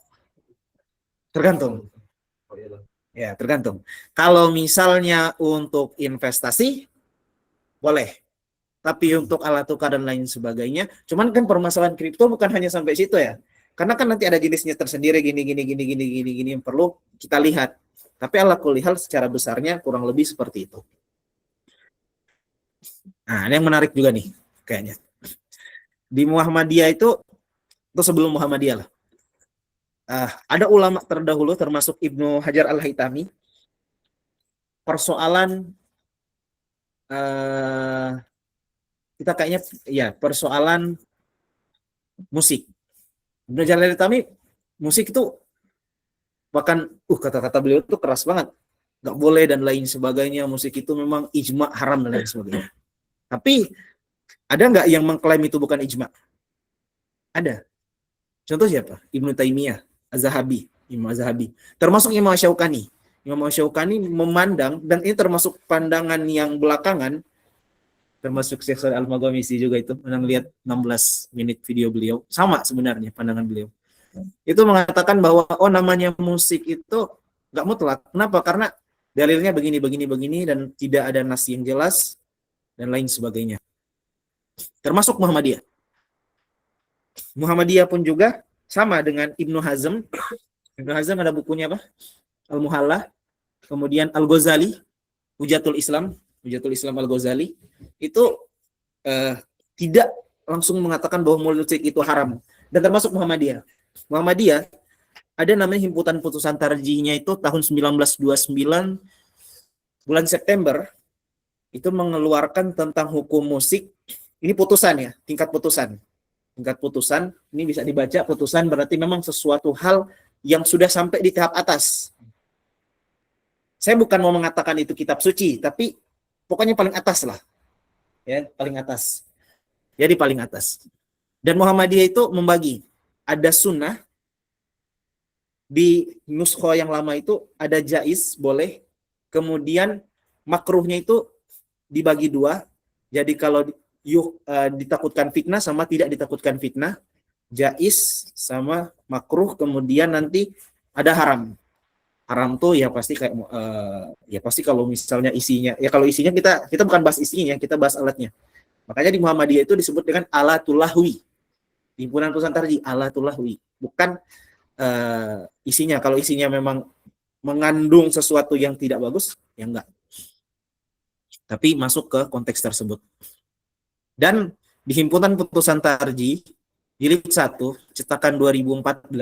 Tergantung. Ya, tergantung. Kalau misalnya untuk investasi boleh. Tapi untuk alat tukar dan lain sebagainya, cuman kan permasalahan kripto bukan hanya sampai situ ya. Karena kan nanti ada jenisnya tersendiri gini yang perlu kita lihat. Tapi ala kulli hal secara besarnya kurang lebih seperti itu. Nah, ini yang menarik juga nih kayaknya. Di Muhammadiyah itu sebelum Muhammadiyah lah. Ada ulama terdahulu termasuk Ibnu Hajar Al-Haytami. Persoalan kita kayaknya ya persoalan musik. Ibnu Hajar Al-Haytami musik itu Bahkan kata-kata beliau itu keras banget, nggak boleh dan lain sebagainya, musik itu memang ijma haram dan lain sebagainya. Tapi ada nggak yang mengklaim itu bukan ijma? Ada. Contoh siapa? Ibnu Taimiyah, Az-Zahabi, Imam Az-Zahabi. Termasuk Imam Syaukani. Imam Syaukani memandang, dan ini termasuk pandangan yang belakangan, termasuk Syekh Shalih Al-Maghamisi juga itu, pernah lihat 16 menit video beliau, sama sebenarnya pandangan beliau. Itu mengatakan bahwa namanya musik itu nggak mutlak. Kenapa? Karena dalilnya begini dan tidak ada nas yang jelas dan lain sebagainya. Termasuk Muhammadiyah. Muhammadiyah pun juga sama dengan Ibnu Hazm. Ibnu Hazm ada bukunya apa? Al-Muhallah. Kemudian Al-Ghazali, Hujatul Islam Al-Ghazali itu tidak langsung mengatakan bahwa musik itu haram. Dan termasuk Muhammadiyah. Muhammadiyah ada namanya himpunan putusan tarjihnya itu tahun 1929 bulan September itu mengeluarkan tentang hukum musik. Ini putusan ya, tingkat putusan. Ini bisa dibaca, putusan berarti memang sesuatu hal yang sudah sampai di tahap atas. Saya bukan mau mengatakan itu kitab suci, tapi pokoknya paling atas lah. Ya, paling atas. Jadi paling atas. Dan Muhammadiyah itu membagi. Ada sunnah, di nuskho yang lama itu ada jaiz, boleh. Kemudian makruhnya itu dibagi dua. Jadi kalau ditakutkan fitnah sama tidak ditakutkan fitnah, jaiz sama makruh. Kemudian nanti ada haram. Haram tuh ya pasti kayak ya pasti kalau misalnya isinya, ya kalau isinya kita bukan bahas isinya, kita bahas alatnya. Makanya di Muhammadiyah itu disebut dengan alatul lahwi. Himpunan putusan tarjih alatul lahwi, bukan isinya. Kalau isinya memang mengandung sesuatu yang tidak bagus, ya enggak. Tapi masuk ke konteks tersebut. Dan di himpunan putusan tarjih jilid 1 cetakan 2014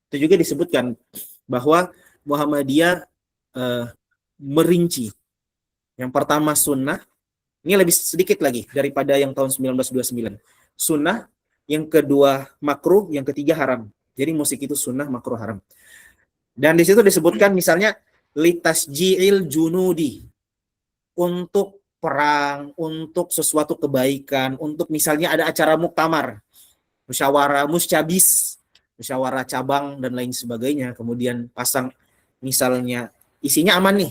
itu juga disebutkan bahwa Muhammadiyah merinci. Yang pertama sunnah, ini lebih sedikit lagi daripada yang tahun 1929. Sunnah, yang kedua makruh, yang ketiga haram. Jadi musik itu sunnah, makruh, haram. Dan di situ disebutkan misalnya litasji'il junudi, untuk perang, untuk sesuatu kebaikan, untuk misalnya ada acara muktamar, musyawarah musyabis, musyawarah cabang dan lain sebagainya. Kemudian pasang misalnya isinya aman,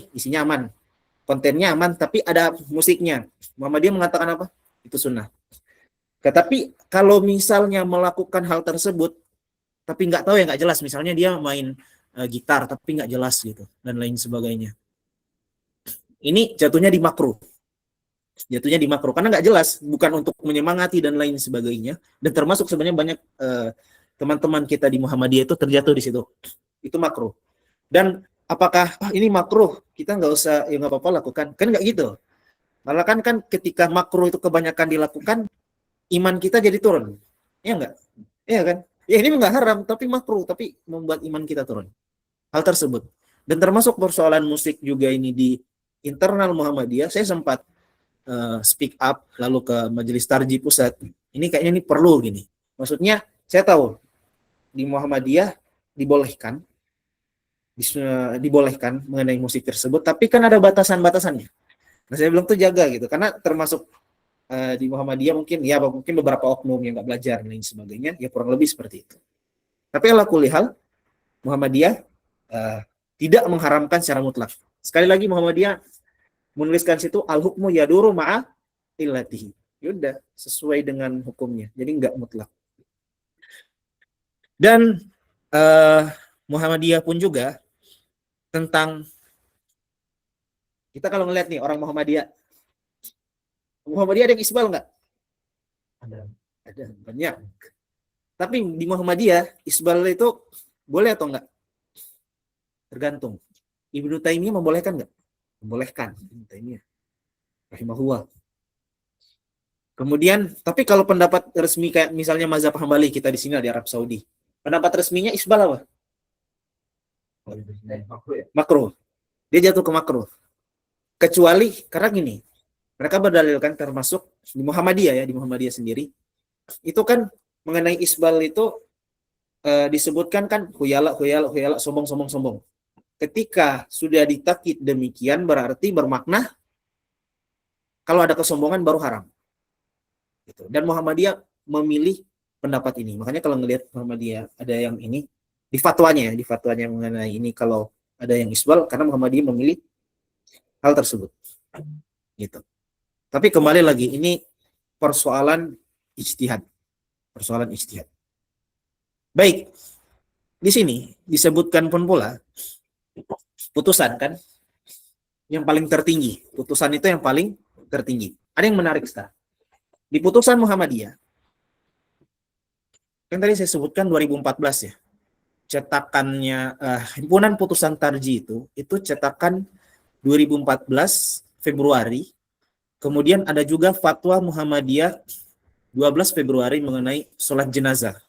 kontennya aman, tapi ada musiknya. Muhammadiyah mengatakan apa? Itu sunnah. Tetapi kalau misalnya melakukan hal tersebut, tapi nggak tahu, ya nggak jelas. Misalnya dia main gitar, tapi nggak jelas gitu, dan lain sebagainya. Ini jatuhnya di makruh. Karena nggak jelas, bukan untuk menyemangati dan lain sebagainya. Dan termasuk sebenarnya banyak teman-teman kita di Muhammadiyah itu terjatuh di situ. Itu makruh. Dan apakah ini makruh, kita nggak usah, ya nggak apa-apa lakukan? Kan nggak gitu. Malah kan ketika makruh itu kebanyakan dilakukan, iman kita jadi turun. Ya enggak? Iya kan? Ya ini enggak haram, tapi makruh, tapi membuat iman kita turun. Hal tersebut. Dan termasuk persoalan musik juga ini di internal Muhammadiyah, saya sempat speak up lalu ke Majelis Tarjih Pusat. Ini kayaknya ini perlu gini. Maksudnya saya tahu di Muhammadiyah dibolehkan mengenai musik tersebut, tapi kan ada batasan-batasannya. Nah, saya bilang tuh jaga gitu, karena termasuk di Muhammadiyah mungkin beberapa oknum yang nggak belajar dan lain sebagainya, ya kurang lebih seperti itu. Tapi ala kulli hal, Muhammadiyah tidak mengharamkan secara mutlak. Sekali lagi Muhammadiyah menuliskan situ al-hukmu yaduru ma'a illatihi. Yaudah, sesuai dengan hukumnya. Jadi nggak mutlak. Dan Muhammadiyah pun juga tentang, kita kalau ngeliat nih orang Muhammadiyah ada yang isbal nggak? Ada banyak. Tapi di Muhammadiyah isbal itu boleh atau enggak? Tergantung. Ibnu Taimiyah membolehkan nggak? Membolehkan. Ibnu Taimiyah rahimahullah. Kemudian, tapi kalau pendapat resmi kayak misalnya mazhab Hambali kita di sini di Arab Saudi, pendapat resminya isbal apa? Makruh. Dia jatuh ke makruh. Kecuali karena gini, mereka berdalilkan termasuk di Muhammadiyah sendiri, itu kan mengenai isbal itu disebutkan kan khuyala, khuyala, khuyala, sombong, sombong, sombong. Ketika sudah ditakkid demikian berarti bermakna kalau ada kesombongan baru haram. Gitu. Dan Muhammadiyah memilih pendapat ini. Makanya kalau ngelihat Muhammadiyah ada yang ini di fatwanya mengenai ini kalau ada yang isbal karena Muhammadiyah memilih hal tersebut. Gitu. Tapi kembali lagi ini persoalan ijtihad. Persoalan ijtihad. Baik. Di sini disebutkan pun pula putusan kan yang paling tertinggi. Putusan itu yang paling tertinggi. Ada yang menarik sekarang. Di putusan Muhammadiyah, yang tadi saya sebutkan 2014 ya, cetakannya himpunan putusan tarji itu cetakan 2014 Februari, kemudian ada juga fatwa Muhammadiyah 12 Februari mengenai sholat jenazah.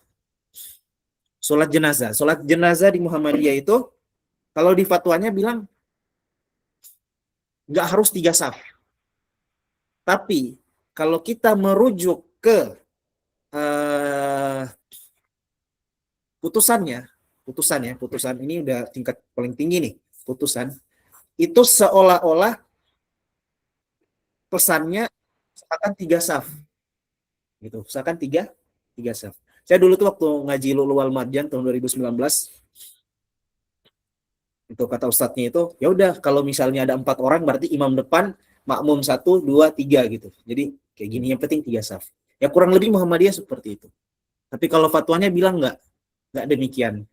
Sholat jenazah di Muhammadiyah itu, kalau di fatwanya bilang nggak harus 3 saf. Tapi kalau kita merujuk ke putusan ini udah tingkat paling tinggi nih, putusan itu seolah-olah pesannya seakan 3 saf. Gitu, seakan 3 saf. Saya dulu tuh waktu ngaji Lu'lu'ul Marjan tahun 2019, itu kata ustadznya itu, ya udah kalau misalnya ada 4 orang berarti imam depan, makmum 1, 2, 3 gitu. Jadi kayak gini, yang penting 3 saf. Ya kurang lebih Muhammadiyah seperti itu. Tapi kalau fatwanya bilang nggak demikian.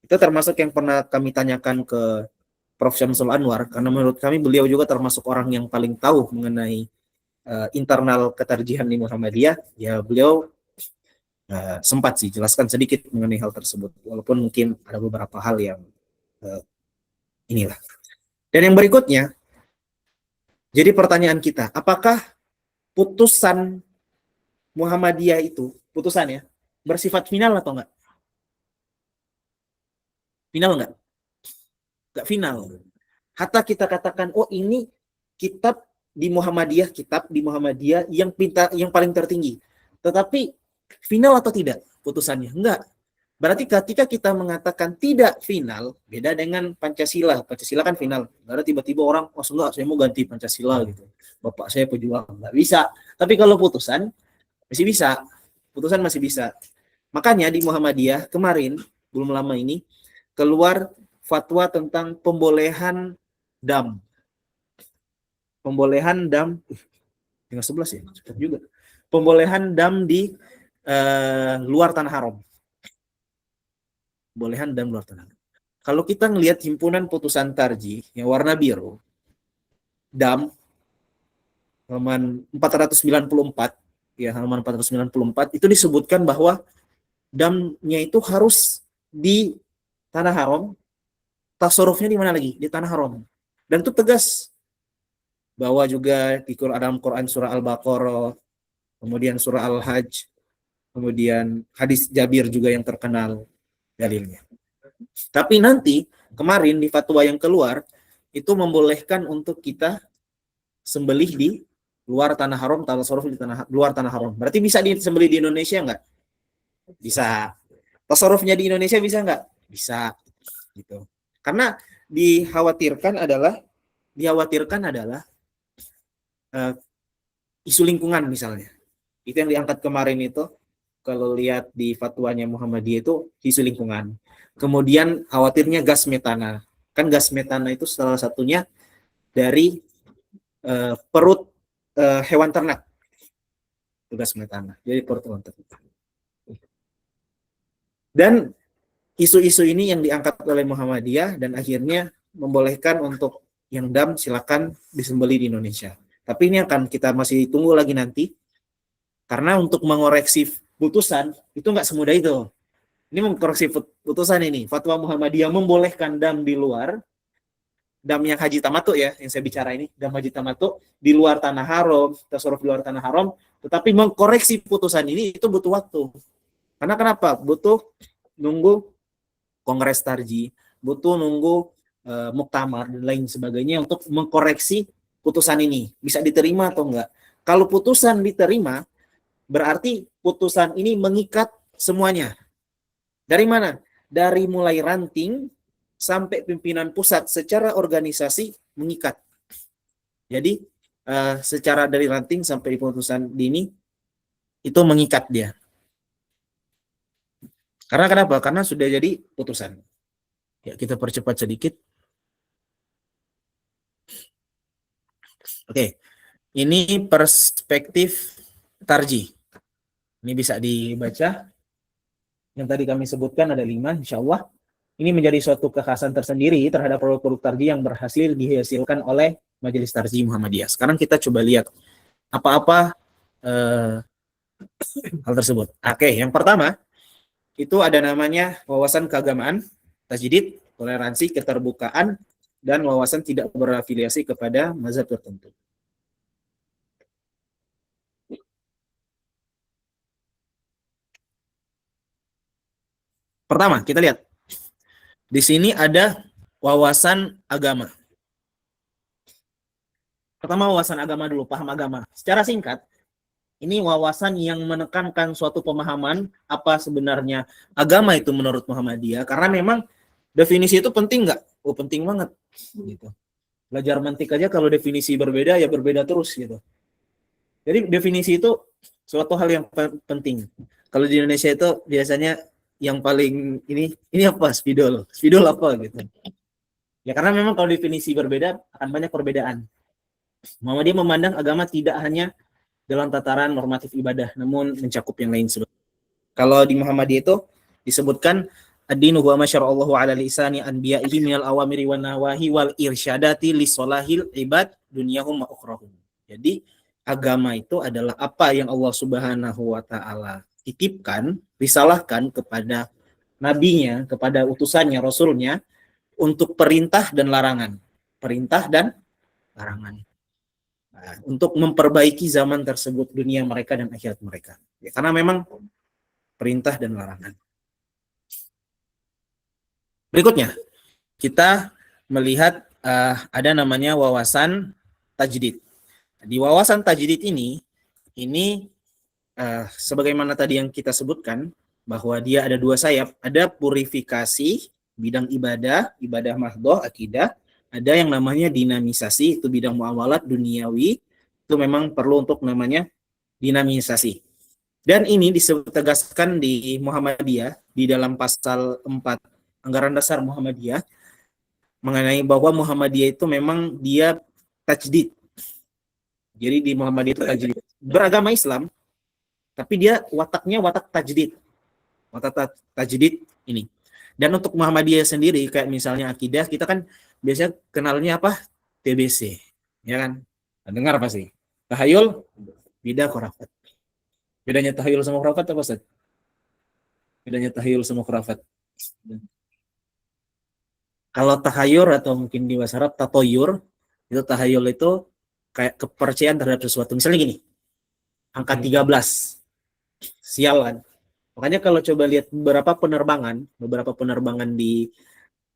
Itu termasuk yang pernah kami tanyakan ke Prof. Syamsul Anwar, karena menurut kami beliau juga termasuk orang yang paling tahu mengenai internal ketarjihan di Muhammadiyah. Ya beliau sempat sih jelaskan sedikit mengenai hal tersebut, walaupun mungkin ada beberapa hal yang inilah. Dan yang berikutnya, jadi pertanyaan kita, apakah putusan Muhammadiyah itu, putusannya, bersifat final atau enggak? Final enggak? Enggak final. Hatta kita katakan, oh ini kitab di Muhammadiyah yang paling tertinggi. Tetapi final atau tidak putusannya? Enggak. Berarti ketika kita mengatakan tidak final, beda dengan Pancasila. Pancasila kan final. Berarti tiba-tiba orang, oh enggak, saya mau ganti Pancasila gitu. Bapak saya pejuang. Enggak bisa. Tapi kalau putusan, masih bisa. Putusan masih bisa. Makanya di Muhammadiyah kemarin, belum lama ini, keluar fatwa tentang pembolehan dam. Pembolehan dam, tinggal 11 ya, cepat juga. Pembolehan dam di luar tanah haram. Bolehan dan luar tanah. Kalau kita ngelihat himpunan putusan tarji yang warna biru, dam halaman 494, ya halaman 494 itu disebutkan bahwa damnya itu harus di tanah haram, tasarrufnya di mana lagi? Di tanah haram. Dan itu tegas bahwa juga di Quran surah Al-Baqarah, kemudian surah Al-Hajj, kemudian hadis Jabir juga yang terkenal dalilnya. Tapi nanti kemarin di fatwa yang keluar itu membolehkan untuk kita sembelih di luar tanah haram, tasarruf di luar tanah haram. Berarti bisa disembelih di Indonesia enggak? Bisa. Tasarrufnya di Indonesia bisa enggak? Bisa. Gitu. Karena dikhawatirkan adalah isu lingkungan misalnya. Itu yang diangkat kemarin itu. Kalau lihat di fatwanya Muhammadiyah itu isu lingkungan. Kemudian khawatirnya gas metana. Kan gas metana itu salah satunya dari perut hewan ternak. Itu gas metana. Jadi perut hewan ternak. Dan isu-isu ini yang diangkat oleh Muhammadiyah dan akhirnya membolehkan untuk yang dam silakan disembelih di Indonesia. Tapi ini akan kita masih tunggu lagi nanti. Karena untuk mengoreksi putusan itu nggak semudah itu. Ini mengkoreksi putusan ini. Fatwa Muhammadiyah membolehkan dam di luar, dam yang haji tamattu ya, yang saya bicara ini, dam haji tamattu di luar tanah haram, tasarruf di luar tanah haram, tetapi mengkoreksi putusan ini itu butuh waktu. Karena kenapa? Butuh nunggu kongres tarji, butuh nunggu muktamar dan lain sebagainya untuk mengkoreksi putusan ini. Bisa diterima atau enggak? Kalau putusan diterima, berarti putusan ini mengikat semuanya. Dari mana? Dari mulai ranting sampai pimpinan pusat secara organisasi mengikat. Jadi secara dari ranting sampai di keputusan dini itu mengikat dia. Karena kenapa? Karena sudah jadi putusan. Ya, kita percepat sedikit. Oke. Ini perspektif Tarji. Ini bisa dibaca. Yang tadi kami sebutkan ada 5, insya Allah. Ini menjadi suatu kekhasan tersendiri terhadap produk-produk Tarji yang berhasil dihasilkan oleh Majelis Tarji Muhammadiyah. Sekarang kita coba lihat apa-apa hal tersebut. Oke, yang pertama itu ada namanya wawasan keagamaan, tajdid, toleransi, keterbukaan, dan wawasan tidak berafiliasi kepada mazhab tertentu. Pertama, kita lihat. Di sini ada wawasan agama. Pertama, wawasan agama dulu, paham agama. Secara singkat, ini wawasan yang menekankan suatu pemahaman apa sebenarnya agama itu menurut Muhammadiyah. Karena memang definisi itu penting nggak? Oh, penting banget. Gitu. Belajar mantik aja kalau definisi berbeda, ya berbeda terus gitu. Jadi definisi itu suatu hal yang penting. Kalau di Indonesia itu biasanya yang paling ini apa? Spidol apa gitu. Ya karena memang kalau definisi berbeda akan banyak perbedaan. Muhammadiyah memandang agama tidak hanya dalam tataran normatif ibadah, namun mencakup yang lain. Kalau di Muhammadiyah itu disebutkan ad-dinu huwa ma syara'allahu 'ala lisani anbiya'ihi minal awamiri wan nawahi wal irsyadati li sholahil ibad dunyahum wa ukhrahum. Jadi agama itu adalah apa yang Allah Subhanahu wa taala titipkan, risalahkan kepada nabinya, kepada utusannya, rasulnya untuk perintah dan larangan. Perintah dan larangan. Nah, untuk memperbaiki zaman tersebut, dunia mereka dan akhirat mereka. Ya, karena memang perintah dan larangan. Berikutnya, kita melihat ada namanya wawasan tajdid. Di wawasan tajdid ini sebagaimana tadi yang kita sebutkan, bahwa dia ada 2 sayap, ada purifikasi, bidang ibadah mahdhah, akidah, ada yang namanya dinamisasi, itu bidang muamalat duniawi, itu memang perlu untuk namanya dinamisasi. Dan ini ditegaskan di Muhammadiyah, di dalam pasal 4 Anggaran Dasar Muhammadiyah, mengenai bahwa Muhammadiyah itu memang dia tajdid. Jadi di Muhammadiyah itu tajdid. Beragama Islam, tapi dia wataknya watak tajdid. Watak tajdid ini. Dan untuk Muhammadiyah sendiri, kayak misalnya akidah, kita kan biasanya kenalnya apa? TBC. Ya kan? Dengar pasti. Tahayul, bidah, khurafat. Bedanya tahayul sama khurafat apa, Ustaz? Bedanya tahayul sama khurafat. Kalau tahayur atau mungkin di bahasa Arab tatoyur, itu tahayul itu kayak kepercayaan terhadap sesuatu. Misalnya gini, angka 13, sial kan. Makanya kalau coba lihat beberapa penerbangan di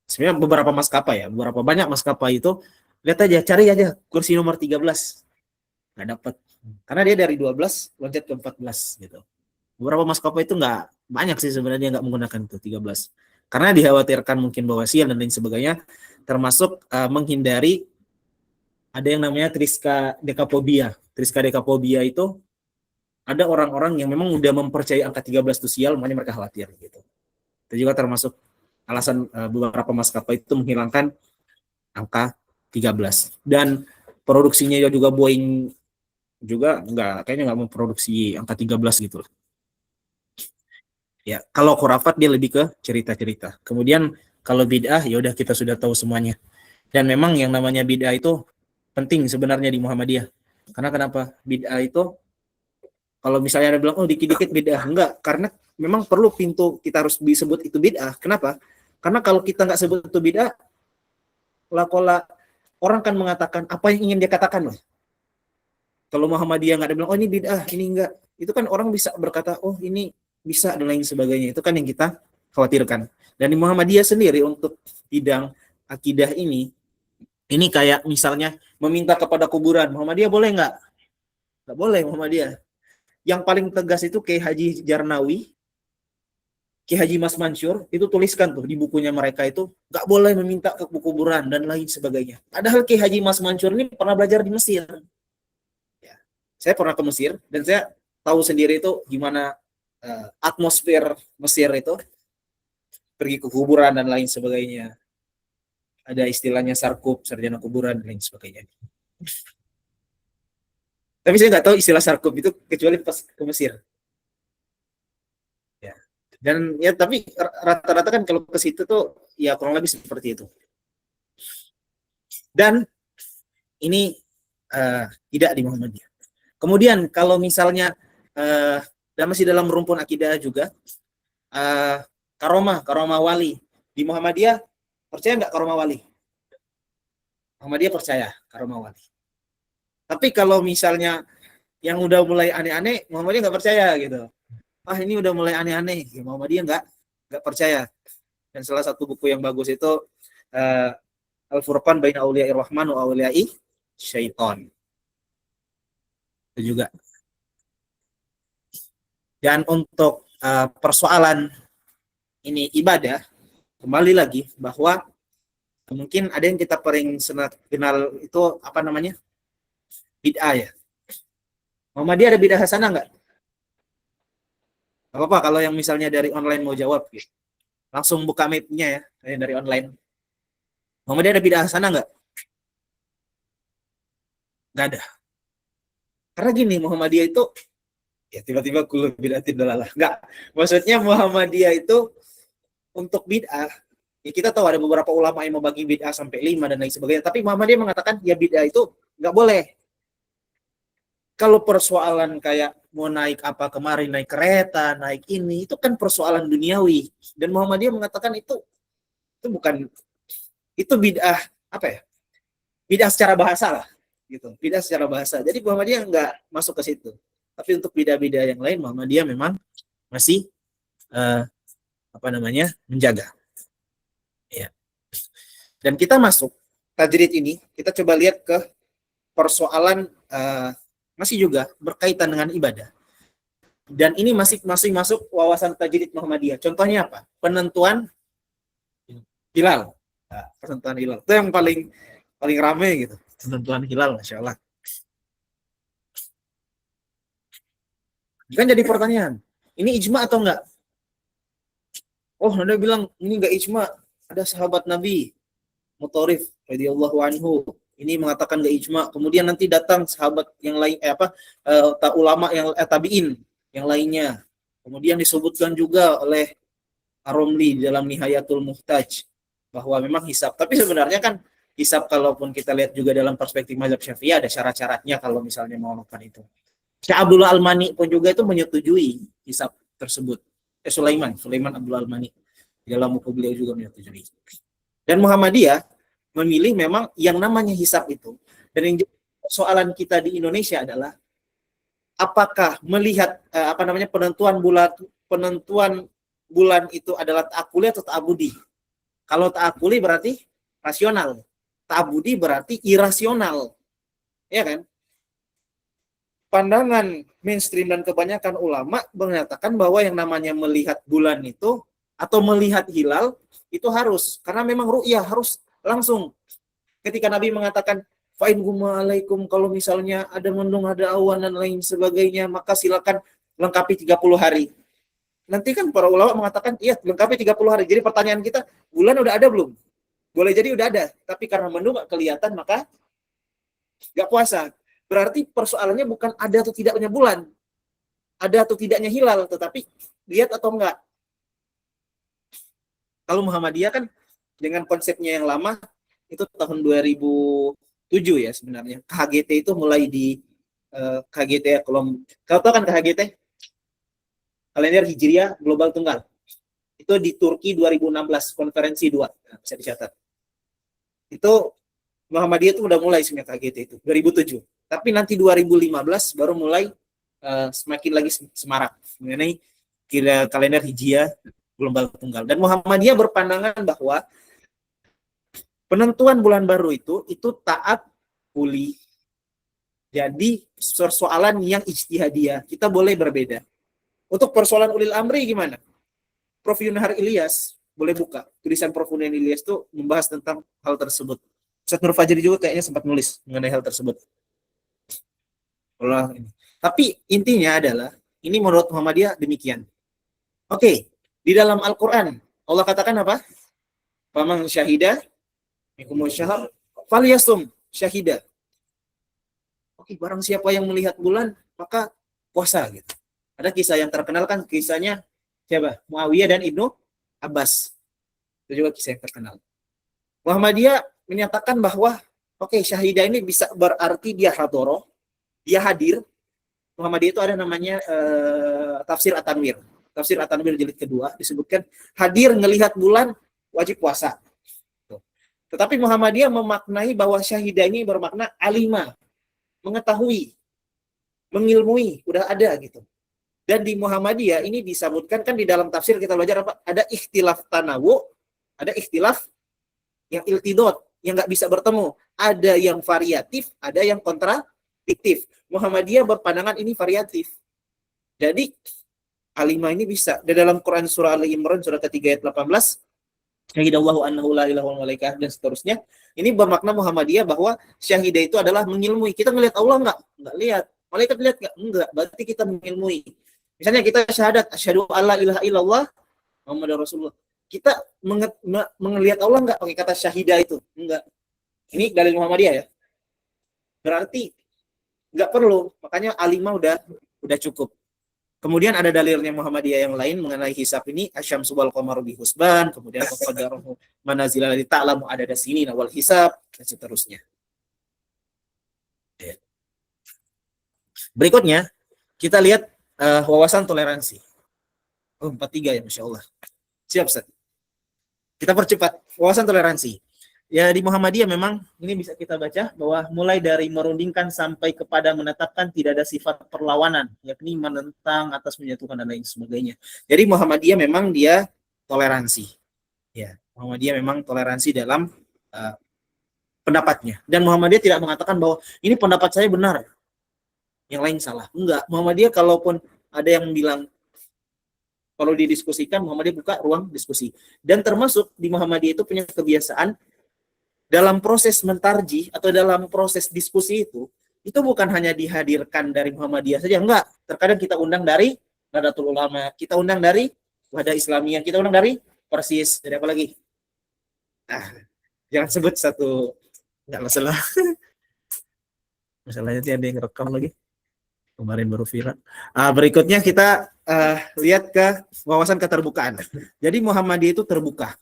sebenarnya beberapa maskapai ya, beberapa banyak maskapai itu, lihat aja, cari aja kursi nomor 13. Nggak dapat. Karena dia dari 12 loncat ke 14 gitu. Beberapa maskapai itu nggak banyak sih sebenarnya nggak menggunakan itu 13. Karena dikhawatirkan mungkin bawa sial dan lain sebagainya, termasuk menghindari ada yang namanya triska dekapobia. Triska dekapobia itu ada orang-orang yang memang udah mempercayai angka 13 itu sial, makanya mereka khawatir gitu. Itu juga termasuk alasan beberapa maskapai itu menghilangkan angka 13. Dan produksinya juga Boeing juga kayaknya nggak memproduksi angka 13 gitu. Ya, kalau khurafat dia lebih ke cerita-cerita. Kemudian kalau bid'ah ya udah kita sudah tahu semuanya. Dan memang yang namanya bid'ah itu penting sebenarnya di Muhammadiyah. Karena kenapa? Bid'ah itu kalau misalnya ada bilang oh dikit-dikit bid'ah, enggak, karena memang perlu pintu kita harus disebut itu bid'ah. Kenapa? Karena kalau kita nggak sebut itu bid'ah, orang kan mengatakan apa yang ingin dia katakan loh. Kalau Muhammadiyah nggak ada bilang oh ini bid'ah, ini enggak. Itu kan orang bisa berkata oh ini bisa dan lain sebagainya. Itu kan yang kita khawatirkan. Dan di Muhammadiyah sendiri untuk bidang akidah ini kayak misalnya meminta kepada kuburan. Muhammadiyah boleh nggak? Nggak boleh Muhammadiyah. Yang paling tegas itu Kiai Haji Jarnawi. Ki Haji Mas Mansur itu tuliskan tuh di bukunya mereka itu nggak boleh meminta ke kuburan dan lain sebagainya. Padahal Ki Haji Mas Mansur ini pernah belajar di Mesir. Ya. Saya pernah ke Mesir dan saya tahu sendiri itu gimana atmosfer Mesir itu, pergi ke kuburan dan lain sebagainya. Ada istilahnya sarkup, sarjana kuburan dan lain sebagainya. Tapi saya nggak tahu istilah sarkup itu kecuali pas ke Mesir. Ya. Dan ya tapi rata-rata kan kalau ke situ tuh ya kurang lebih seperti itu. Dan ini tidak di Muhammadiyah. Kemudian kalau misalnya dan masih dalam rumpun akidah juga karomah wali di Muhammadiyah, percaya nggak karomah wali? Muhammadiyah percaya karomah wali. Tapi kalau misalnya yang udah mulai aneh-aneh, Muhammadiyah nggak percaya gitu. Ah ini udah mulai aneh-aneh, Muhammadiyah nggak percaya. Dan salah satu buku yang bagus itu Al-Furqan Baina Auliya'i Rahman wa Auliya'i Syaitan. Itu juga. Dan untuk persoalan ini ibadah, kembali lagi bahwa mungkin ada yang kita paling kenal itu apa namanya? Bid'ah ya. Muhammadiyah ada bid'ah hasanah nggak? Apa-apa kalau yang misalnya dari online mau jawab gitu. Langsung buka map-nya ya, dari online. Muhammadiyah ada bid'ah hasanah nggak? Nggak ada. Karena gini, Muhammadiyah itu ya tiba-tiba kullu bid'atin dalalah. Nggak. Maksudnya Muhammadiyah itu untuk bid'ah, ya kita tahu ada beberapa ulama yang membagi bid'ah sampai 5 dan lain sebagainya. Tapi Muhammadiyah mengatakan ya bid'ah itu nggak boleh. Kalau persoalan kayak mau naik apa kemarin, naik kereta, naik ini, itu kan persoalan duniawi. Dan Muhammadiyah mengatakan itu bukan, itu bid'ah apa ya? Bid'ah secara bahasa lah, gitu. Bid'ah secara bahasa. Jadi Muhammadiyah nggak masuk ke situ. Tapi untuk bid'ah-bid'ah yang lain, Muhammadiyah memang masih menjaga. Ya. Dan kita masuk tajrid ini, kita coba lihat ke persoalan masih juga berkaitan dengan ibadah. Dan ini masih masuk wawasan tajrid Muhammadiyah. Contohnya apa? Penentuan hilal. Nah, penentuan hilal. Itu yang paling ramai gitu. Penentuan hilal, Masya Allah. Kan jadi pertanyaan, ini ijma atau enggak? Oh, Anda bilang ini enggak ijma. Ada sahabat Nabi, Mutarif radhiyallahu anhu, ini mengatakan enggak ijma. Kemudian nanti datang sahabat yang lain ulama yang tabi'in yang lainnya. Kemudian disebutkan juga oleh Ar-Romli dalam Nihayatul Muhtaj bahwa memang hisab. Tapi sebenarnya kan hisab kalaupun kita lihat juga dalam perspektif mazhab Syafi'i ada syarat-syaratnya kalau misalnya mau melakukan itu. Syekh Abdullah Al-Mani pun juga itu menyetujui hisab tersebut. Sulaiman Abdullah Al-Mani dalam buku beliau juga menyetujui. Dan Muhammadiyah memilih memang yang namanya hisab itu. Dan yang soalan kita di Indonesia adalah apakah melihat penentuan bulan itu adalah ta'akuli atau ta'abudi. Kalau ta'akuli berarti rasional. Ta'abudi berarti irasional. Ya kan? Pandangan mainstream dan kebanyakan ulama menyatakan bahwa yang namanya melihat bulan itu atau melihat hilal itu harus, karena memang ru'yah harus langsung. Ketika Nabi mengatakan fa'in gumma alaikum, kalau misalnya ada mendung, ada awan dan lain sebagainya, maka silakan lengkapi 30 hari. Nanti kan para ulama mengatakan iya lengkapi 30 hari. Jadi pertanyaan kita, bulan udah ada belum? Boleh jadi udah ada, tapi karena mendung gak kelihatan maka gak puasa. Berarti persoalannya bukan ada atau tidaknya bulan, ada atau tidaknya hilal, tetapi lihat atau enggak. Kalau Muhammadiyah kan dengan konsepnya yang lama, itu tahun 2007 ya sebenarnya. KHGT itu mulai di KHGT ya, kalau tahu kan KHGT? Kalender Hijriah Global Tunggal. Itu di Turki 2016, konferensi 2, nah, bisa dicatat. Itu Muhammadiyah itu udah mulai sebenarnya KHGT itu, 2007. Tapi nanti 2015 baru mulai semakin lagi semarak mengenai kalender Hijriah Global Tunggal. Dan Muhammadiyah berpandangan bahwa penentuan bulan baru itu taat kuli. Jadi persoalan yang ijtihadiyah, kita boleh berbeda. Untuk persoalan ulil amri gimana? Prof. Yunhar Ilyas, boleh buka. Tulisan Prof. Yunhar Ilyas itu membahas tentang hal tersebut. Ustaz Nur Fajri juga kayaknya sempat nulis mengenai hal tersebut. Tapi intinya adalah, ini menurut Muhammadiyah demikian. Oke, di dalam Al-Quran, Allah katakan apa? Faman syahida minkumus syahr falyasum syahida. Oke, barang siapa yang melihat bulan, maka puasa gitu. Ada kisah yang terkenal kan, kisahnya siapa? Muawiyah dan Ibnu Abbas. Itu juga kisah yang terkenal. Muhammadiyah menyatakan bahwa oke, syahidah ini bisa berarti dia hadoroh, dia hadir. Muhammadiyah itu ada namanya tafsir At-Tanwir. Tafsir At-Tanwir jilid kedua disebutkan hadir ngelihat bulan wajib puasa. Tetapi Muhammadiyah memaknai bahwa syahidah ini bermakna alima, mengetahui, mengilmui, udah ada gitu. Dan di Muhammadiyah ini disebutkan kan di dalam tafsir kita belajar apa? Ada ikhtilaf tanawu, ada ikhtilaf yang iltidot, yang nggak bisa bertemu. Ada yang variatif, ada yang kontradiktif. Muhammadiyah berpandangan ini variatif. Jadi alimah ini bisa. Di dalam Quran surah Ali Imran surah ketiga ayat 18, syahidallahu annahu la ilaha wal malaikah dan seterusnya. Ini bermakna Muhammadiyah bahwa syahidah itu adalah mengilmui. Kita ngelihat Allah enggak? Enggak lihat. Malaikat lihat enggak? Enggak. Berarti kita mengilmui. Misalnya kita syahadat asyhadu alla ilaha illallah Muhammadur Rasulullah. Kita melihat Allah enggak pakai kata syahidah itu? Enggak. Ini dalil Muhammadiyah ya. Berarti enggak perlu. Makanya alimah udah cukup. Kemudian ada dalilnya Muhammadiyah yang lain mengenai hisab ini, asyamsu wal qamaru bi husban, kemudian qadarahu manazila li ta'lamu adada sinina wal hisab dan seterusnya. Berikutnya kita lihat wawasan toleransi. Oh, 43 ya, Masya Allah. Siap, Ustaz. Kita percepat wawasan toleransi. Ya, di Muhammadiyah memang ini bisa kita baca bahwa mulai dari merundingkan sampai kepada menetapkan tidak ada sifat perlawanan, yakni menentang atas menyatukan dan lain sebagainya. Jadi Muhammadiyah memang dia toleransi. Ya, Muhammadiyah memang toleransi dalam pendapatnya. Dan Muhammadiyah tidak mengatakan bahwa ini pendapat saya benar, yang lain salah. Enggak, Muhammadiyah kalaupun ada yang bilang perlu didiskusikan, Muhammadiyah buka ruang diskusi. Dan termasuk di Muhammadiyah itu punya kebiasaan dalam proses mentarji atau dalam proses diskusi itu bukan hanya dihadirkan dari Muhammadiyah saja, enggak. Terkadang kita undang dari Nahdlatul Ulama, kita undang dari Wadah Islamiyah, kita undang dari Persis, dari apa lagi? Jangan sebut satu, enggak masalah. Masalahnya ada yang rekam lagi. Kemarin baru viral. Berikutnya kita lihat ke wawasan keterbukaan. Jadi Muhammadiyah itu terbuka.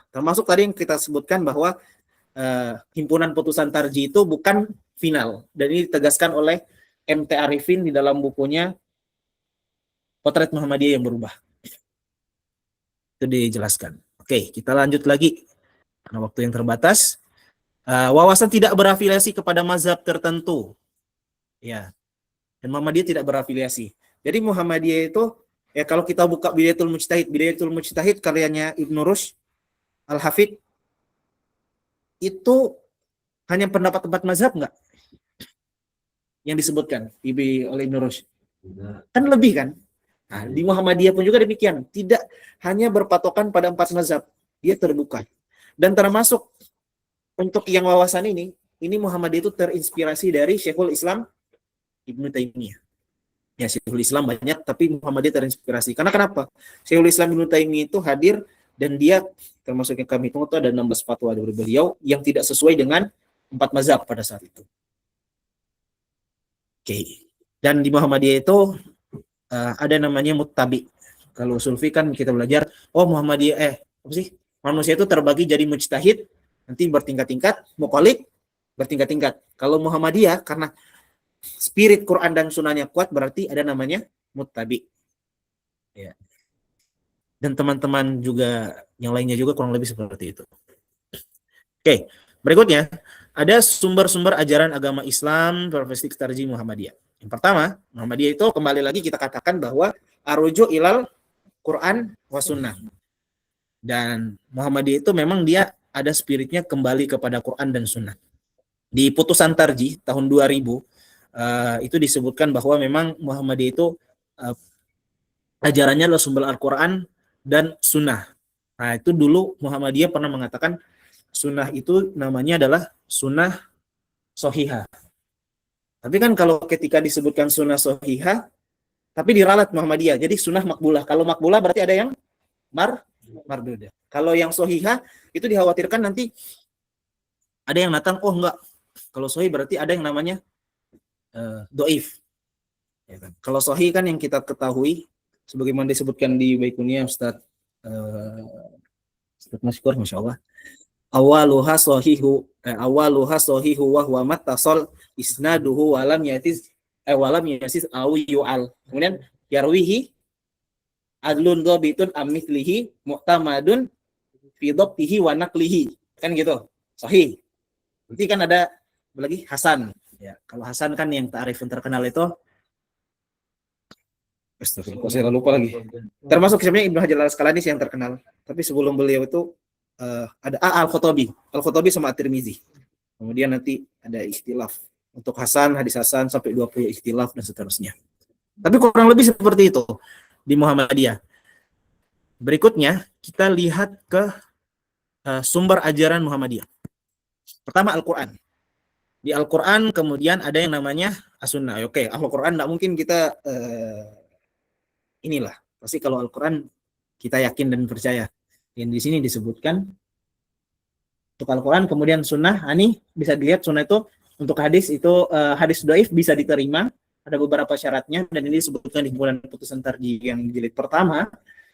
Termasuk tadi yang kita sebutkan bahwa himpunan putusan tarji itu bukan final, dan ini ditegaskan oleh MT Arifin di dalam bukunya Potret Muhammadiyah yang Berubah. Itu dijelaskan. Oke, kita lanjut lagi karena waktu yang terbatas. Wawasan tidak berafiliasi kepada mazhab tertentu. Ya. Dan Muhammadiyah tidak berafiliasi. Jadi Muhammadiyah itu ya, kalau kita buka Bidayatul Mujtahid karyanya Ibnu Rushd Al-Hafidh, itu hanya pendapat mazhab enggak yang disebutkan oleh Ibnu Rushd? Kan lebih kan? Nah, di Muhammadiyah pun juga demikian, tidak hanya berpatokan pada 4 mazhab, dia terbuka. Dan termasuk untuk yang wawasan ini Muhammadiyah itu terinspirasi dari Syekhul Islam Ibnu Taimiyah. Ya, Syekhul Islam banyak, tapi Muhammadiyah terinspirasi. Karena kenapa? Syekhul Islam Ibnu Taimiyah itu hadir dan dia termasuk yang kami hitung itu ada 16 fatwa dari beliau yang tidak sesuai dengan 4 mazhab pada saat itu. Oke. Dan di Muhammadiyah itu ada namanya muttabi. Kalau usul fiqh kan kita belajar, Muhammadiyah manusia itu terbagi jadi mujtahid, nanti bertingkat-tingkat, muqallid bertingkat-tingkat. Kalau Muhammadiyah karena spirit Quran dan sunnahnya kuat, berarti ada namanya muttabi. Ya. Dan teman-teman juga yang lainnya juga kurang lebih seperti itu. Oke, berikutnya ada sumber-sumber ajaran agama Islam berbasis tarji Muhammadiyah. Yang pertama, Muhammadiyah itu kembali lagi kita katakan bahwa aruju ilal Quran wa sunnah. Dan Muhammadiyah itu memang dia ada spiritnya kembali kepada Quran dan sunnah. Di putusan tarji tahun 2000 itu disebutkan bahwa memang Muhammadiyah itu ajarannya adalah sumber Al-Quran dan Sunnah. Nah, itu dulu Muhammadiyah pernah mengatakan Sunnah itu namanya adalah Sunnah Sohihah. Tapi kan kalau ketika disebutkan Sunnah Sohihah, tapi diralat Muhammadiyah, jadi Sunnah Makbulah. Kalau Makbulah berarti ada yang mardudah. Kalau yang Sohihah itu dikhawatirkan nanti ada yang datang, oh enggak, kalau Sohih berarti ada yang namanya doif. Ya kan? Kalau Sohih kan yang kita ketahui, sebagaimana disebutkan di Baikunia Ustaz Maskur, Masya Allah. Awaluha sohihu wa huwa mattasal isnaduhu walam yasis au yu'al. Kemudian yarwihi adlun dhabitun amithlihi mu'tamadun fi dhabtihi wa naqlihi. Kan gitu. Sahih. Berarti kan ada lagi Hasan. Ya, kalau Hasan kan yang ta'rif yang terkenal itu astagfirullah, saya lupa lagi. Termasuk sebenarnya Ibnu Hajar Al-Asqalani yang terkenal. Tapi sebelum beliau itu ada Al-Khotobi sama At-Tirmizi. Kemudian nanti ada ikhtilaf. Untuk Hasan, hadis Hasan sampai 20 ikhtilaf dan seterusnya. Tapi kurang lebih seperti itu di Muhammadiyah. Berikutnya kita lihat ke sumber ajaran Muhammadiyah. Pertama Al-Quran. Di Al-Quran kemudian ada yang namanya As-Sunnah. Oke, Al-Quran tidak mungkin kita inilah. Pasti kalau Al-Quran kita yakin dan percaya. Yang di sini disebutkan untuk Al-Quran, kemudian Sunnah. Ini bisa dilihat Sunnah itu untuk hadis itu hadis dhaif bisa diterima. Ada beberapa syaratnya dan ini disebutkan di kumpulan putusan tarjih yang jilid pertama.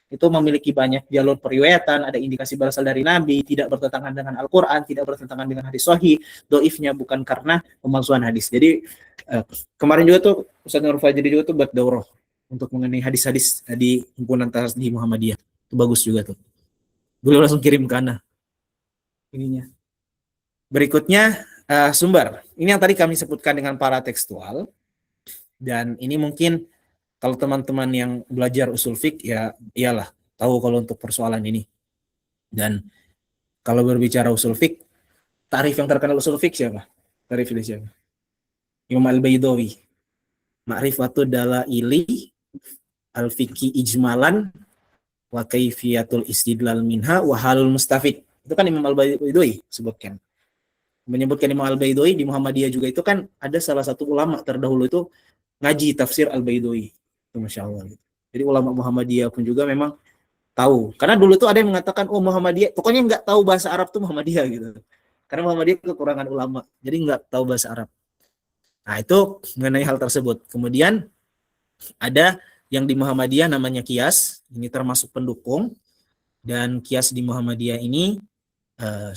Itu memiliki banyak jalur periwayatan, ada indikasi berasal dari Nabi, tidak bertentangan dengan Al-Quran, tidak bertentangan dengan hadis sahih, dhaifnya bukan karena pemalsuan hadis. Jadi kemarin juga tuh Ustaz Nur Fajri juga tuh buat daurah untuk mengenai hadis-hadis di himpunan tarjih Muhammadiyah. Itu bagus juga tuh. Beliau langsung kirim ke Ana ininya. Berikutnya sumber. Ini yang tadi kami sebutkan dengan para tekstual. Dan ini mungkin kalau teman-teman yang belajar usul fiqh ya iyalah tahu kalau untuk persoalan ini. Dan kalau berbicara usul fiqh, tarif yang terkenal usul fiqh siapa? Tarif ini siapa? Imam Al-Baidawi. Ma'rifatu dalaili al-fiqhi ijmalan wa kaifiyatul istidlal minha wa halul mustafid. Itu kan Imam Al-Baidawi sebutkan. Menyebutkan Imam Al-Baidawi di Muhammadiyah juga itu kan ada salah satu ulama terdahulu itu ngaji tafsir Al-Baidawi. Itu Masya Allah. Jadi ulama Muhammadiyah pun juga memang tahu. Karena dulu tuh ada yang mengatakan, oh Muhammadiyah, pokoknya nggak tahu bahasa Arab tuh Muhammadiyah gitu. Karena Muhammadiyah kekurangan ulama. Jadi nggak tahu bahasa Arab. Nah itu mengenai hal tersebut. Kemudian ada yang di Muhammadiyah namanya kias. Ini termasuk pendukung. Dan kias di Muhammadiyah ini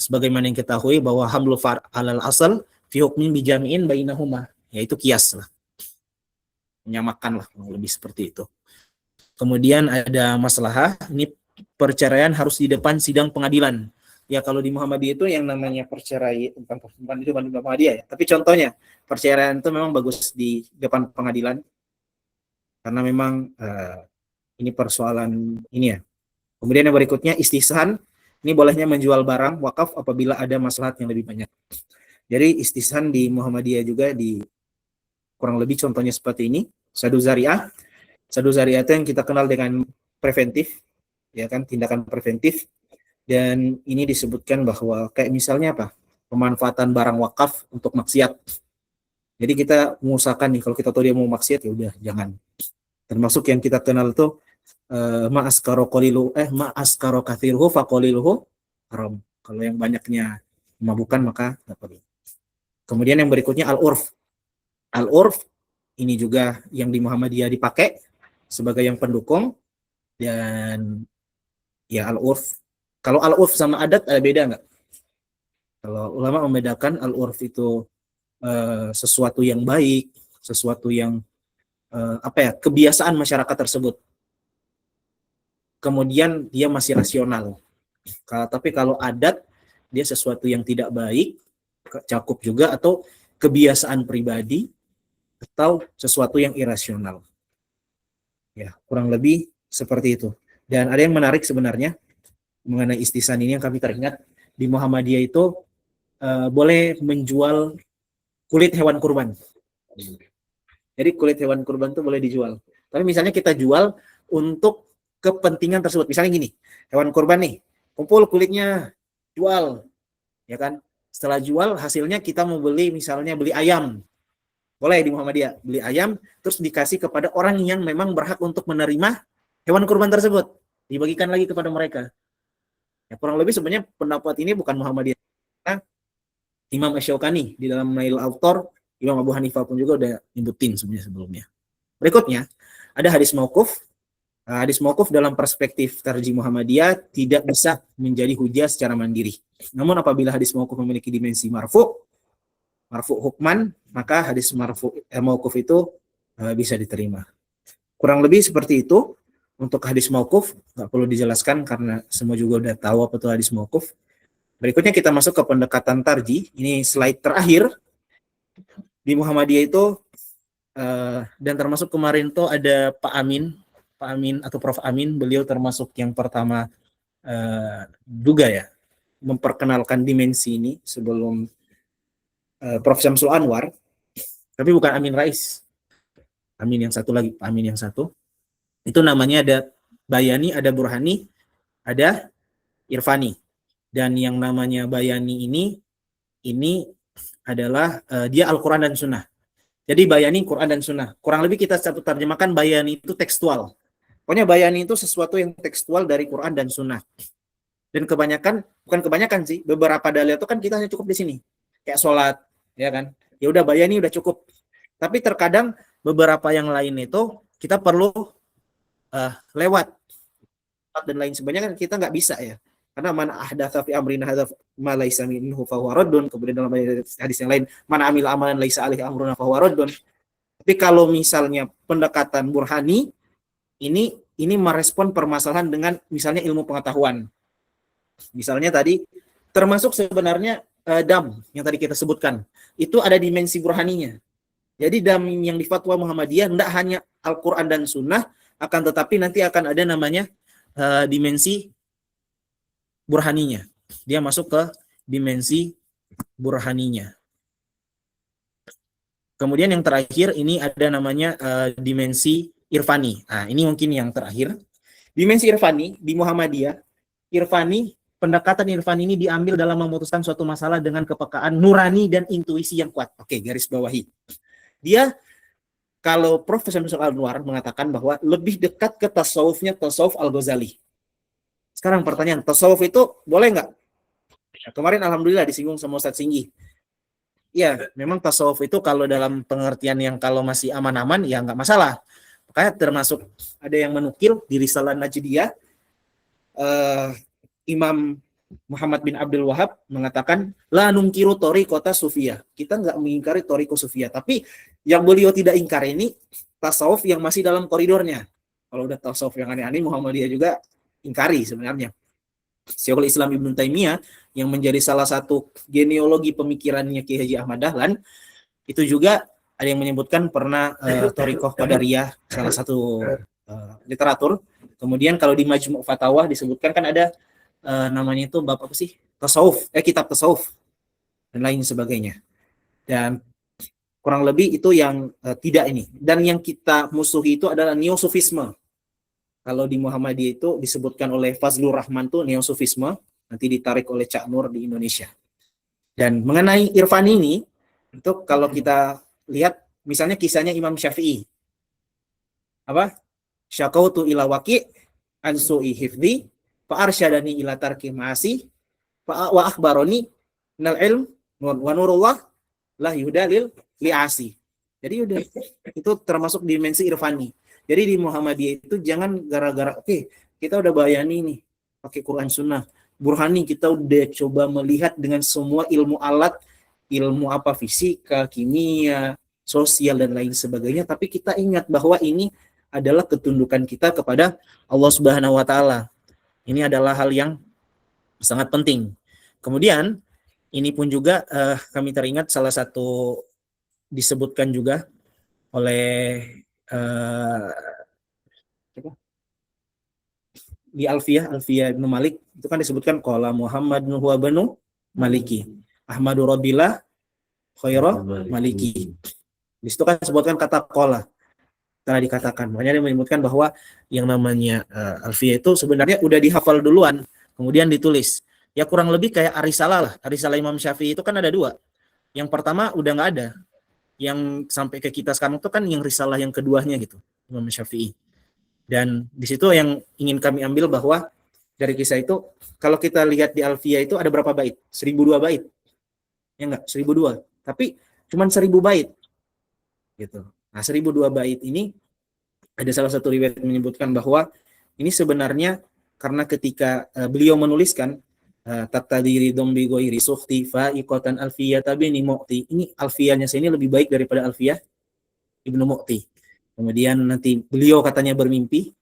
sebagaimana yang kita ketahui bahwa hamlu far alal asal fi hukmin bijami'in bainahuma. Yaitu kias lah. Menyamakan lah lebih seperti itu. Kemudian ada maslahah, ini perceraian harus di depan sidang pengadilan. Ya kalau di Muhammadiyah itu yang namanya perceraian, bukan itu Muhammadiyah ya. Tapi contohnya perceraian itu memang bagus di depan pengadilan karena memang ini persoalan ini ya. Kemudian yang berikutnya istihsan, ini bolehnya menjual barang wakaf apabila ada maslahat yang lebih banyak. Jadi istihsan di Muhammadiyah juga di kurang lebih contohnya seperti ini. Sadu zariah. Sadu zariah itu yang kita kenal dengan preventif, ya kan, tindakan preventif. Dan ini disebutkan bahwa kayak misalnya apa? Pemanfaatan barang wakaf untuk maksiat. Jadi kita mengusahakan nih kalau kita tahu dia mau maksiat ya udah jangan. Termasuk yang kita kenal tuh ma'askaro kathiruhu faqaliluhu haram. Kalau yang banyaknya memabukan maka tidak perlu. Kemudian yang berikutnya al-urf. Al-urf ini juga yang di Muhammadiyah dipakai sebagai yang pendukung. Dan ya al-urf. Kalau al-urf sama adat ada beda nggak? Kalau ulama membedakan al-urf itu sesuatu yang baik, sesuatu yang kebiasaan masyarakat tersebut. Kemudian dia masih rasional. Tapi kalau adat dia sesuatu yang tidak baik, cakup juga atau kebiasaan pribadi atau sesuatu yang irasional. Ya, kurang lebih seperti itu. Dan ada yang menarik sebenarnya mengenai istihsan ini yang kami teringat di Muhammadiyah itu boleh menjual kulit hewan kurban. Jadi kulit hewan kurban itu boleh dijual. Tapi misalnya kita jual untuk kepentingan tersebut. Misalnya gini, hewan kurban nih, kumpul kulitnya, jual, ya kan? Setelah jual hasilnya kita mau beli, misalnya beli ayam, boleh di Muhammadiyah beli ayam, terus dikasih kepada orang yang memang berhak untuk menerima hewan kurban tersebut, dibagikan lagi kepada mereka. Ya, kurang lebih sebenarnya pendapat ini bukan Muhammadiyah. Nah, Imam Asy-Syaukani di dalam Nail Autor, Imam Abu Hanifah pun juga udah nyebutin sebenarnya sebelumnya. Berikutnya, ada hadis mauquf. Hadis mauquf dalam perspektif tarjih Muhammadiyah tidak bisa menjadi hujah secara mandiri. Namun apabila hadis mauquf memiliki dimensi marfu hukman, maka hadis mauquf itu bisa diterima. Kurang lebih seperti itu. Untuk hadis mauquf nggak perlu dijelaskan karena semua juga udah tahu apa itu hadis mauquf. Berikutnya kita masuk ke pendekatan tarjih. Ini slide terakhir di Muhammadiyah itu, dan termasuk kemarin tuh ada Pak Amin atau Prof Amin, beliau termasuk yang pertama juga ya memperkenalkan dimensi ini sebelum Prof Syamsul Anwar, tapi bukan Amin Rais. Amin yang satu lagi, Pak Amin yang satu. Itu namanya ada Bayani, ada Burhani, ada Irfani. Dan yang namanya Bayani ini adalah dia Al-Quran dan Sunnah. Jadi Bayani Quran dan Sunnah. Kurang lebih kita terjemahkan Bayani itu tekstual. Pokoknya Bayani itu sesuatu yang tekstual dari Quran dan Sunnah. Dan bukan kebanyakan sih, beberapa dalil itu kan kita hanya cukup di sini. Kayak sholat, ya kan. Ya udah Bayani udah cukup. Tapi terkadang beberapa yang lain itu kita perlu lewat dan lain sebagainya kan kita nggak bisa ya. Karena mana ahdatsa fi amrina hadza ma laisa minhu fa huwa raddun. Kemudian dalam hadis yang lain, mana amil amalan laisa alaihi amruna fa huwa raddun. Tapi kalau misalnya pendekatan burhani ini merespon permasalahan dengan misalnya ilmu pengetahuan. Misalnya tadi termasuk sebenarnya dam yang tadi kita sebutkan. Itu ada dimensi burhaninya. Jadi dam yang di fatwa Muhammadiyah tidak hanya Al-Qur'an dan Sunnah, akan tetapi nanti akan ada namanya dimensi burhaninya. Dia masuk ke dimensi burhaninya. Kemudian yang terakhir ini ada namanya dimensi irfani. Nah, ini mungkin yang terakhir. Dimensi irfani di Muhammadiyah, pendekatan irfani ini diambil dalam memutuskan suatu masalah dengan kepekaan nurani dan intuisi yang kuat. Oke, garis bawahi. Dia, kalau Prof. Syamsul Anwar mengatakan bahwa lebih dekat ke tasawufnya tasawuf Al-Ghazali. Sekarang pertanyaan, tasawuf itu boleh nggak? Kemarin alhamdulillah disinggung sama Ustadz Singgi. Ya, memang tasawuf itu kalau dalam pengertian yang kalau masih aman-aman ya nggak masalah. Makanya termasuk ada yang menukil di Risalah Najdiyah, Imam Muhammad bin Abdul Wahab mengatakan la nungkiru thariqata sufiyah. Kita nggak mengingkari thariqah sufiyah, tapi yang beliau tidak ingkar ini tasawuf yang masih dalam koridornya. Kalau udah tasawuf yang aneh-aneh Muhammadiyah juga ingkari sebenarnya. Syekhul Islam Ibnu Taimiyah yang menjadi salah satu genealogi pemikirannya Ki Haji Ahmad Dahlan itu juga ada yang menyebutkan pernah thariqah qadariyah, salah satu literatur. Kemudian kalau di Majmu' Fatawa disebutkan kan ada namanya itu bab apa sih? Tasawuf, kitab tasawuf dan lain sebagainya. Dan kurang lebih itu yang tidak ini. Dan yang kita musuhi itu adalah neosufisme. Kalau di Muhammadiyah itu disebutkan oleh Fazlur Rahman tuh neosufisme, nanti ditarik oleh Cak Nur di Indonesia. Dan mengenai irfan ini, itu kalau kita lihat misalnya kisahnya Imam Syafi'i. Apa? Syakautu ila waqi' an su'i hifdzi fa arsyadani ila tarki ma'asi wa akhbaroni nal ilm wa nurullah la yudalil li'asi. Jadi udah itu termasuk dimensi irfani. Jadi di Muhammadiyah itu jangan gara-gara kita udah bayani nih pakai Quran Sunnah, burhani kita udah coba melihat dengan semua ilmu alat, ilmu apa fisika, kimia, sosial dan lain sebagainya, tapi kita ingat bahwa ini adalah ketundukan kita kepada Allah Subhanahu wa taala. Ini adalah hal yang sangat penting. Kemudian ini pun juga kami teringat salah satu disebutkan juga oleh di Alfiyah Ibnu Malik itu kan disebutkan qala Muhammad huwa banu Maliki Ahmadu Rabbillah khaira Maliki. Di situ kan disebutkan kata qala. telah dikatakan. Makanya dia menyebutkan bahwa yang namanya Alfiyah itu sebenarnya udah dihafal duluan, kemudian ditulis. Ya kurang lebih kayak Arisalah lah. Arisalah Imam Syafi'i itu kan ada dua. Yang pertama udah nggak ada. Yang sampai ke kita sekarang itu kan yang risalah yang keduanya gitu, Imam Syafi'i. Dan di situ yang ingin kami ambil bahwa dari kisah itu, kalau kita lihat di Alfiyah itu ada berapa bait? 1002 bait. Ya enggak? 1002. Tapi cuman 1000 bait. Gitu. Nah, 1002 bait ini ada salah satu riwayat menyebutkan bahwa ini sebenarnya karena ketika beliau menuliskan taktadiri dombi goiri suhti fa'iqatan alfiyah tabini mu'ti. Ini alfiyahnya saya ini lebih baik daripada alfiyah Ibnu Mu'ti. Kemudian nanti beliau katanya bermimpi,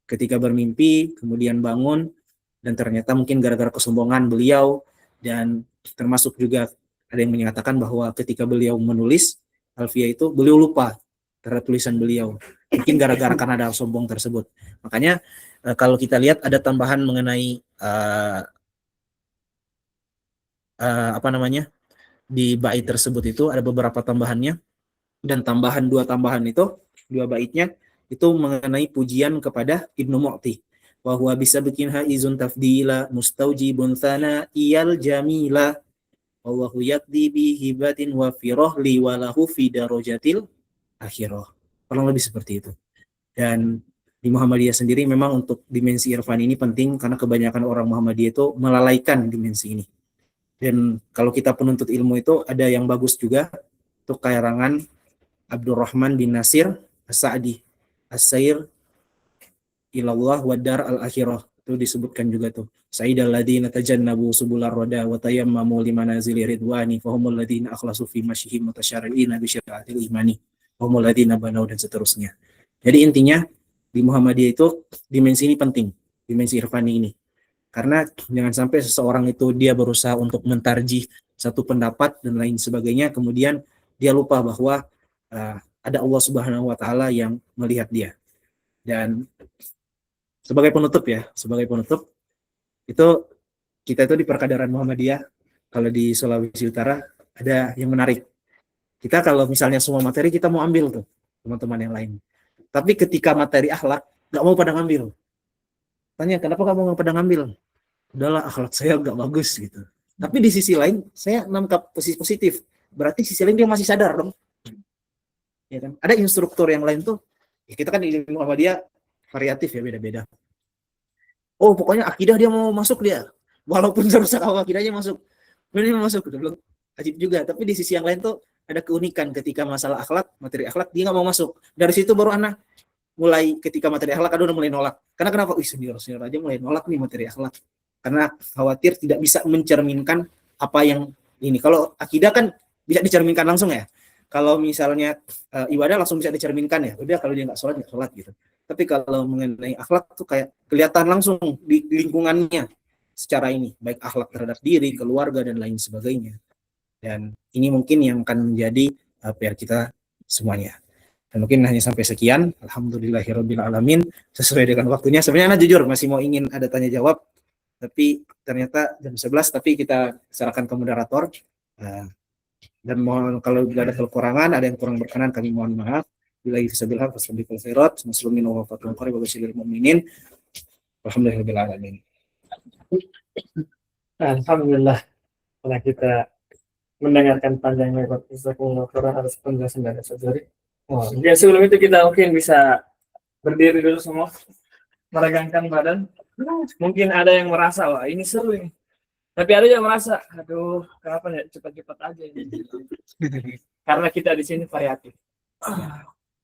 ketika bermimpi kemudian bangun, dan ternyata mungkin gara-gara kesombongan beliau, dan termasuk juga ada yang menyatakan bahwa ketika beliau menulis Alfiyah itu beliau lupa terhadap tulisan beliau, mungkin gara-gara karena ada sombong tersebut. Makanya kalau kita lihat ada tambahan mengenai apa namanya di bait tersebut itu ada beberapa tambahannya, dan dua tambahan itu, dua baitnya itu mengenai pujian kepada Ibnu Mu'ti. Wa huwa bisa bikin haizun tafdila mustaujibun thana iyal jamila wallahu yakdi bi hibatin wa firahli walahu fi darajatil akhirah. Kurang lebih seperti itu. Dan di Muhammadiyah sendiri memang untuk dimensi irfan ini penting karena kebanyakan orang Muhammadiyah itu melalaikan dimensi ini. Dan kalau kita penuntut ilmu itu ada yang bagus juga untuk karangan Abdurrahman bin Nasir As-Sa'di, As-Sair ilallah wa dar al-akhirah. Itu disebutkan juga tuh. Sa'idal ladzina tajannabu subular roda wa tayammamu limanazili ridwani fahumul ladzina akhlasu fi masyihim mutasyarri'ina bi syari'atil imani. Fahumul ladzina banau, dan seterusnya. Jadi intinya di Muhammadiyah itu dimensi ini penting, dimensi irfani ini. Karena jangan sampai seseorang itu dia berusaha untuk mentarjih satu pendapat dan lain sebagainya, kemudian dia lupa bahwa ada Allah Subhanahu wa taala yang melihat dia. Dan sebagai penutup itu kita itu di Perkadaran Muhammadiyah kalau di Sulawesi Utara ada yang menarik. Kita kalau misalnya semua materi kita mau ambil tuh teman-teman yang lain. Tapi ketika materi akhlak nggak mau pada ngambil. Tanya, kenapa kamu nggak pada ngambil? Udahlah, akhlak saya nggak bagus gitu. Tapi di sisi lain saya nangkap positif. Berarti sisi lain dia masih sadar dong. Ya kan? Ada instruktur yang lain tuh, ya kita kan di Muhammadiyah variatif ya, beda-beda. Oh pokoknya akidah dia mau masuk dia, walaupun serusak akidahnya masuk, benar masuk, udah belum ajib juga. Tapi di sisi yang lain tuh ada keunikan ketika masalah akhlak, materi akhlak dia nggak mau masuk. Dari situ baru anak mulai ketika materi akhlak udah mulai nolak. Karena kenapa? Senior aja mulai nolak nih materi akhlak. Karena khawatir tidak bisa mencerminkan apa yang ini. Kalau akidah kan bisa dicerminkan langsung ya. Kalau misalnya ibadah langsung bisa dicerminkan ya. Udah kalau dia nggak sholat gitu. Tapi kalau mengenai akhlak tuh kayak kelihatan langsung di lingkungannya secara ini, baik akhlak terhadap diri, keluarga dan lain sebagainya. Dan ini mungkin yang akan menjadi PR kita semuanya. Dan mungkin hanya sampai sekian. Alhamdulillahirabbil alamin. Sesuai dengan waktunya. Sebenarnya jujur masih mau ingin ada tanya jawab, tapi ternyata jam 11, tapi kita serahkan ke moderator. Dan mohon kalau ada kekurangan, ada yang kurang berkenan, kami mohon maaf. Billahi fisabilillah wasabbiqul khairat, muslimin wa fatul qarib wa basyiril mu'minin. Alhamdulillahirabbil alamin. Alhamdulillah, setelah kita mendengarkan panjang lebar jazakumullahu khairan atas penjelasan dari Saudari. Ya sebelum itu kita mungkin bisa berdiri dulu semua, meregangkan badan. Mungkin ada yang merasa wah ini seru ini. Tapi ada yang merasa, aduh, kenapa ya cepat-cepat aja ini. Karena kita di sini variatif.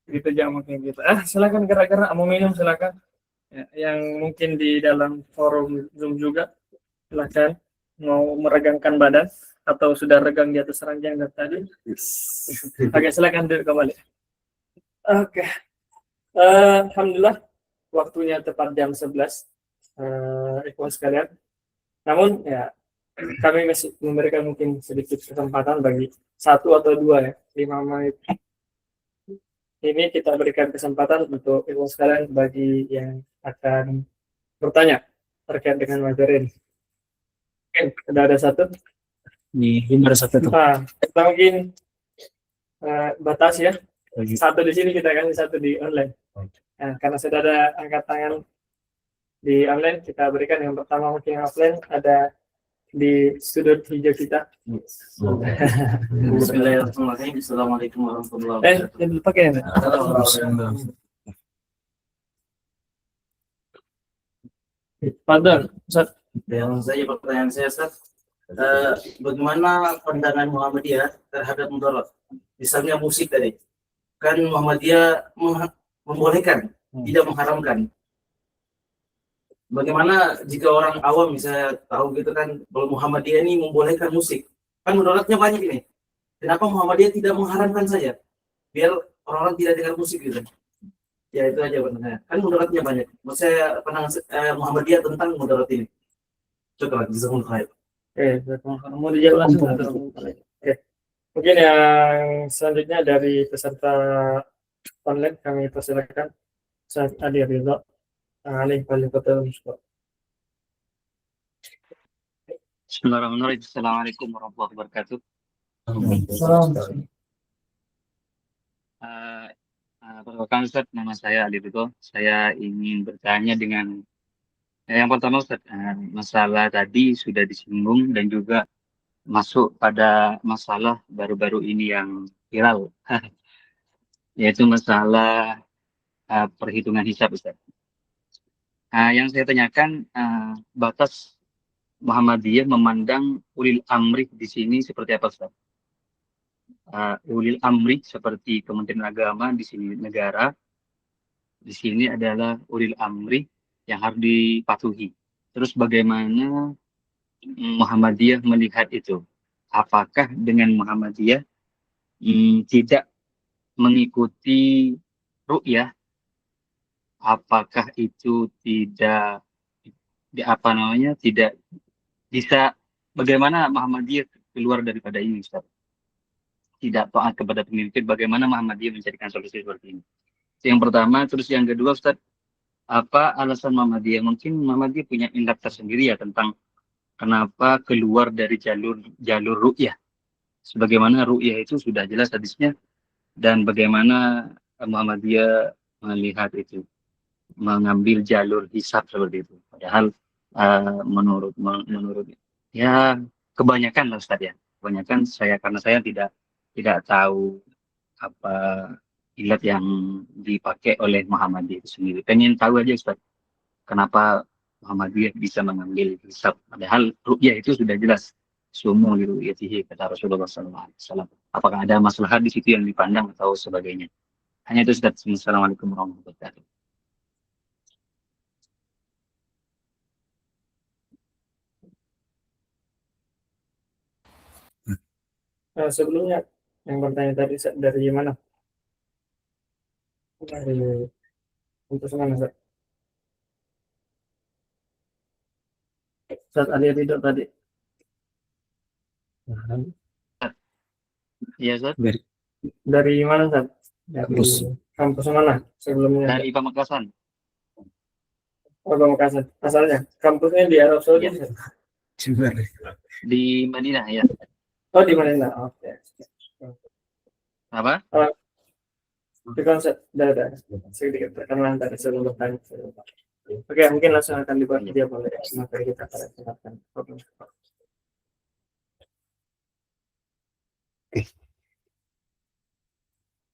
Gitu aja mungkin gitu. Silakan gerak-gerak mau minum silakan. Ya, yang mungkin di dalam forum Zoom juga silakan mau meregangkan badan atau sudah regang di atas ranjang dari tadi. Oke, silakan duduk kembali. Oke. Alhamdulillah waktunya tepat jam 11. Ikhwan sekalian. Namun ya kami masih memberikan mungkin sedikit kesempatan bagi 1 atau 2 ya, 5 menit. Ini kita berikan kesempatan untuk ikhwan sekalian bagi yang akan bertanya terkait dengan materi ini. Oke, sudah ada 1. Nih, ada 1 tuh. Kita mungkin batas ya. Satu di sini kita kasih, satu di online. Nah, karena sudah ada angkat tangan di online, kita berikan yang pertama. Mungkin yang offline ada di sudut hijau kita. Bismillahirrahmanirrahim. Assalamualaikum warahmatullahi wabarakatuh. Ini pakai ya? Padahal, Ustaz. Pertanyaan saya, Ustaz, bagaimana pandangan Muhammadiyah terhadap mudarat? Misalnya musik tadi, kan Muhammadiyah membolehkan, tidak mengharamkan. Bagaimana jika orang awam misalnya tahu gitu kan, kalau Muhammadiyah ini membolehkan musik, kan mudaratnya banyak ini. Kenapa Muhammadiyah tidak mengharamkan saja, biar orang-orang tidak dengar musik gitu? Ya itu aja pertanyaannya. Kan mudaratnya banyak. Maksudnya pandangan Muhammadiyah tentang mudarat ini. Coba jazakumullah khair. Mau dijawab langsung atau? Oke. Mungkin yang selanjutnya dari peserta online kami persilakan Ustaz Adi Ridho. Bismillahirrahmanirrahim. Assalamualaikum warahmatullahi wabarakatuh. Perkenalkan Ustaz, nama saya Ali Ridho. Saya ingin bertanya dengan yang pertama Ustaz, masalah tadi sudah disinggung dan juga masuk pada masalah baru-baru ini yang viral, yaitu masalah perhitungan hisab Ustaz. Yang saya tanyakan, batas Muhammadiyah memandang ulil amri di sini seperti apa Ustaz? Ulil amri seperti Kementerian Agama, di sini negara, di sini adalah ulil amri yang harus dipatuhi. Terus bagaimana Muhammadiyah melihat itu? Apakah dengan Muhammadiyah tidak mengikuti ru'yah? Apakah itu tidak tidak bisa, bagaimana Muhammadiyah keluar daripada ini Ustaz? Tidak taat kepada pemimpin, bagaimana Muhammadiyah mencarikan solusi seperti ini? Yang pertama. Terus yang kedua Ustaz, apa alasan Muhammadiyah? Mungkin Muhammadiyah punya induk tersendiri ya tentang kenapa keluar dari jalur ru'yah. Sebagaimana ru'yah itu sudah jelas hadisnya, dan bagaimana Muhammadiyah melihat itu, mengambil jalur hisab seperti itu. Padahal menurut ya kebanyakan lah Ustaz ya. Kebanyakan karena saya tidak tahu apa ilat yang dipakai oleh Muhammadiyah itu sendiri. Pengen tahu aja Ustaz, kenapa Muhammadiyah bisa mengambil hisab, padahal ru'yah itu sudah jelas sumu liru'yatihi kata Rasulullah SAW. Apakah ada masalah di situ yang dipandang atau sebagainya? Hanya itu Ustaz. Assalamualaikum warahmatullahi wabarakatuh. Sebelumnya yang bertanya tadi dari mana? Dari untuk mana Ustaz? Ustaz Ali Ridho tadi. Iya Ustaz. Dari mana Ustaz? Dari kampus mana sebelumnya? Dari Pamekasan. Oh, Pamekasan. Asalnya kampusnya di Arab Saudi. Di Madinah ya. Oh, di Madinah. Oke. Apa? Itu kan sudah sedikit perkenalan tadi sebelum bertanya. Oke, mungkin langsung akan dia boleh materi kita pada kesempatan.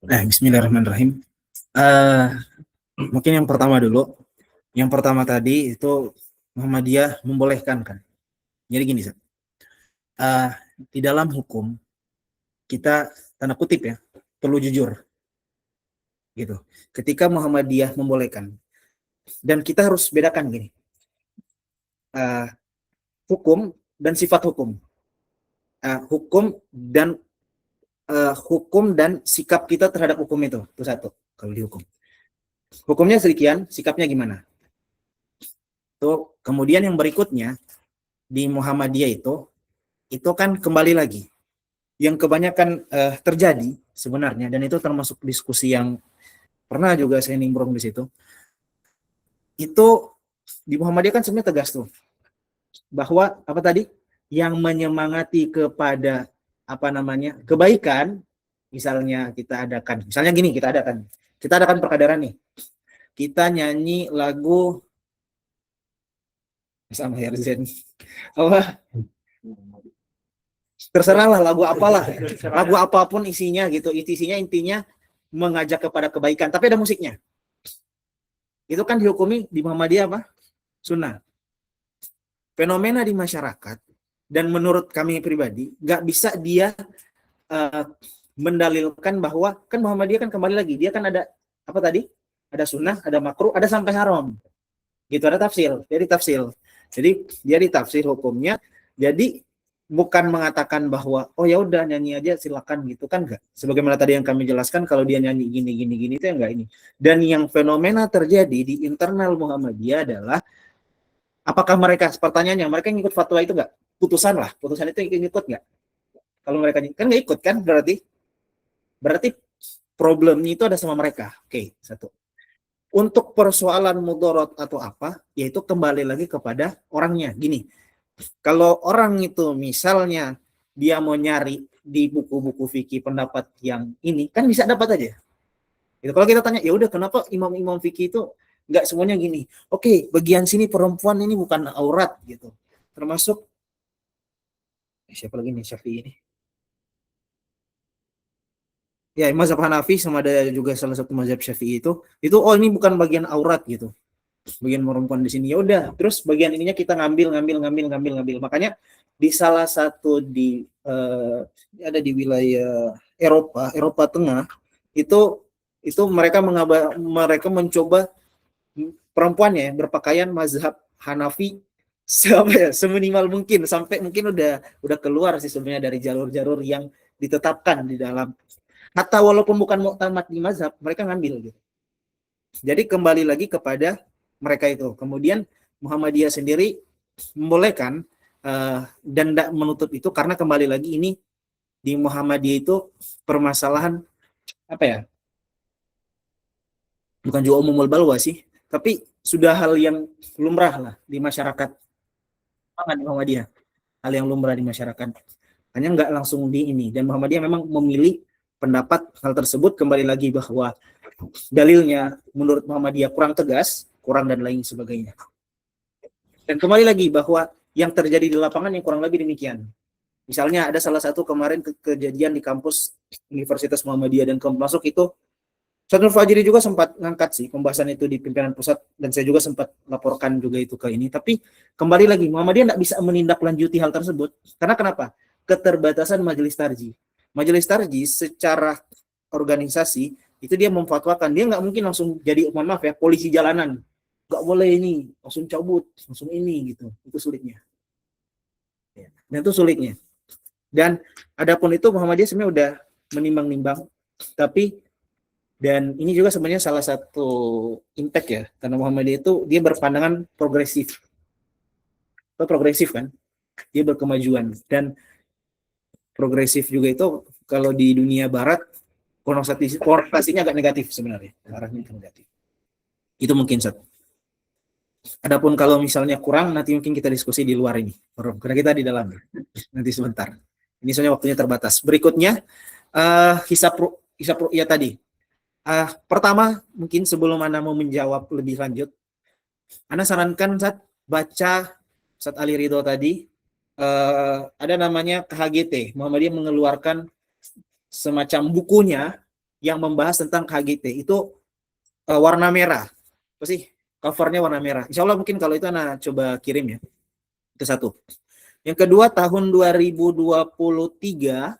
Bismillahirrahmanirrahim. Mungkin yang pertama dulu. Yang pertama tadi itu Muhammadiyah membolehkan kan. Jadi gini, di dalam hukum kita tanda kutip ya perlu jujur, gitu. Ketika Muhammadiyah membolehkan, dan kita harus bedakan gini, hukum dan sifat hukum, hukum dan sikap kita terhadap hukum itu satu. Kalau di hukumnya sedemikian, sikapnya gimana? Tuh, kemudian yang berikutnya di Muhammadiyah itu kan kembali lagi yang kebanyakan terjadi sebenarnya, dan itu termasuk diskusi yang pernah juga saya nimbrung di situ. Itu di Muhammadiyah kan sebenarnya tegas tuh bahwa apa tadi yang menyemangati kepada kebaikan misalnya kita adakan perkaderan nih, kita nyanyi lagu sama Herzen, apa terserah lah lagu apalah, lagu apapun isinya gitu, intinya mengajak kepada kebaikan, tapi ada musiknya. Itu kan dihukumi di Muhammadiyah apa? Sunnah. Fenomena di masyarakat, dan menurut kami pribadi, nggak bisa dia mendalilkan bahwa kan Muhammadiyah kan kembali lagi, dia kan ada apa tadi? Ada sunnah, ada makruh, ada sampai haram. Gitu, ada tafsir. Jadi dia ditafsir hukumnya. Jadi bukan mengatakan bahwa oh ya udah nyanyi aja silakan gitu kan enggak. Sebagaimana tadi yang kami jelaskan, kalau dia nyanyi gini itu enggak ini. Dan yang fenomena terjadi di internal Muhammadiyah adalah apakah mereka, pertanyaannya, mereka ngikut fatwa itu enggak? Putusan itu ngikut enggak? Kalau mereka kan nggak ikut kan, berarti problemnya itu ada sama mereka. Oke, satu. Untuk persoalan mudarat atau apa, yaitu kembali lagi kepada orangnya. Gini, kalau orang itu misalnya dia mau nyari di buku-buku fikih pendapat yang ini, kan bisa dapat aja. Gitu. Kalau kita tanya, ya udah kenapa imam-imam fikih itu nggak semuanya gini? Oke, bagian sini perempuan ini bukan aurat gitu. Termasuk siapa lagi nih Syafi'i ini? Ya, mazhab Hanafi sama ada juga salah satu mazhab Syafi'i itu oh ini bukan bagian aurat gitu. Bagian perempuan di sini. Ya udah, terus bagian ininya kita ngambil. Makanya di salah satu ada di wilayah Eropa Tengah itu mereka mencoba perempuannya berpakaian mazhab Hanafi seminimal mungkin, sampai mungkin udah keluar sih sebenarnya dari jalur-jalur yang ditetapkan di dalam. Atau walaupun bukan muktamad di mazhab, mereka ngambil gitu. Jadi kembali lagi kepada mereka itu. Kemudian Muhammadiyah sendiri membolehkan dan tidak menutup itu, karena kembali lagi ini di Muhammadiyah itu permasalahan apa ya? Bukan juga umumul balwa sih, tapi sudah hal yang lumrah lah di masyarakat. Di Muhammadiyah, hal yang lumrah di masyarakat. Hanya nggak langsung di ini. Dan Muhammadiyah memang memilih pendapat hal tersebut, kembali lagi bahwa dalilnya menurut Muhammadiyah kurang tegas, kurang dan lain sebagainya. Dan kembali lagi bahwa yang terjadi di lapangan yang kurang lebih demikian. Misalnya ada salah satu kemarin kejadian di kampus Universitas Muhammadiyah, dan masuk itu Ustadz Fajri juga sempat ngangkat sih pembahasan itu di pimpinan pusat, dan saya juga sempat laporkan juga itu ke ini. Tapi kembali lagi Muhammadiyah tidak bisa menindaklanjuti hal tersebut. Karena kenapa? Keterbatasan majelis tarjih. Majelis tarjih secara organisasi itu dia memfatwakan, dia nggak mungkin langsung jadi, mohon maaf ya, polisi jalanan, nggak boleh ini, langsung cabut, langsung ini gitu. Itu sulitnya. Dan itu sulitnya. Dan adapun itu Muhammadiyah sebenarnya udah menimbang-nimbang, tapi dan ini juga sebenarnya salah satu impact ya, karena Muhammadiyah itu dia berpandangan progresif. Itu progresif kan? Dia berkemajuan, dan progresif juga itu kalau di dunia barat konotasinya agak negatif sebenarnya, arahnya negatif. Itu mungkin satu. Adapun kalau misalnya kurang, nanti mungkin kita diskusi di luar ini, karena kita di dalam nanti sebentar. Ini soalnya waktunya terbatas. Berikutnya hisab ru'yah tadi. Pertama mungkin sebelum Anda mau menjawab lebih lanjut, Anda sarankan baca Ustadz Ali Ridho tadi. Ada namanya KHGT. Muhammadiyah mengeluarkan semacam bukunya yang membahas tentang KHGT. Itu warna merah. Apa sih? Covernya warna merah. Insya Allah mungkin kalau itu Anda coba kirim ya. Itu satu. Yang kedua, tahun 2023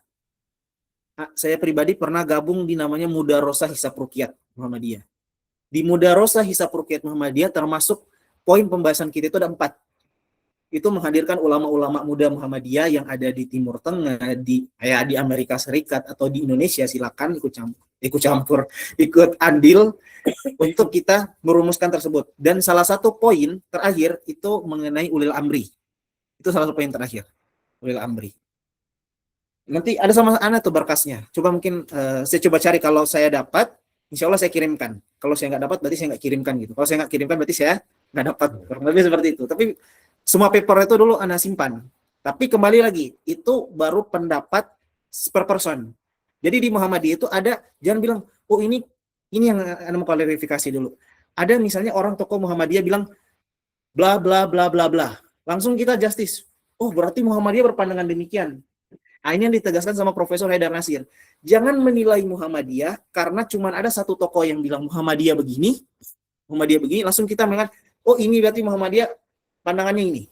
saya pribadi pernah gabung di namanya Mudarosa Hisab Ruqyat Muhammadiyah. Di Mudarosa Hisab Ruqyat Muhammadiyah termasuk poin pembahasan kita itu ada 4. Itu menghadirkan ulama-ulama muda Muhammadiyah yang ada di Timur Tengah, di Amerika Serikat atau di Indonesia, silakan ikut andil untuk kita merumuskan tersebut. Dan salah satu poin terakhir itu mengenai ulil amri. Itu salah satu poin terakhir, ulil amri. Nanti ada sama Anda tuh berkasnya. Coba mungkin saya coba cari, kalau saya dapat, insya Allah saya kirimkan. Kalau saya nggak dapat, berarti saya nggak kirimkan gitu. Kalau saya nggak kirimkan, berarti saya nggak dapat. Kurang lebih seperti itu. Tapi semua paper itu dulu Anda simpan. Tapi kembali lagi, itu baru pendapat per person. Jadi di Muhammadiyah itu ada, jangan bilang, oh ini yang Anda mau klarifikasi dulu. Ada misalnya orang tokoh Muhammadiyah bilang bla bla bla bla bla. Langsung kita justice. Oh, berarti Muhammadiyah berpandangan demikian. Nah, ini yang ditegaskan sama Profesor Haidar Nasir. Jangan menilai Muhammadiyah karena cuma ada satu tokoh yang bilang Muhammadiyah begini, langsung kita mengatakan, oh ini berarti Muhammadiyah pandangannya ini.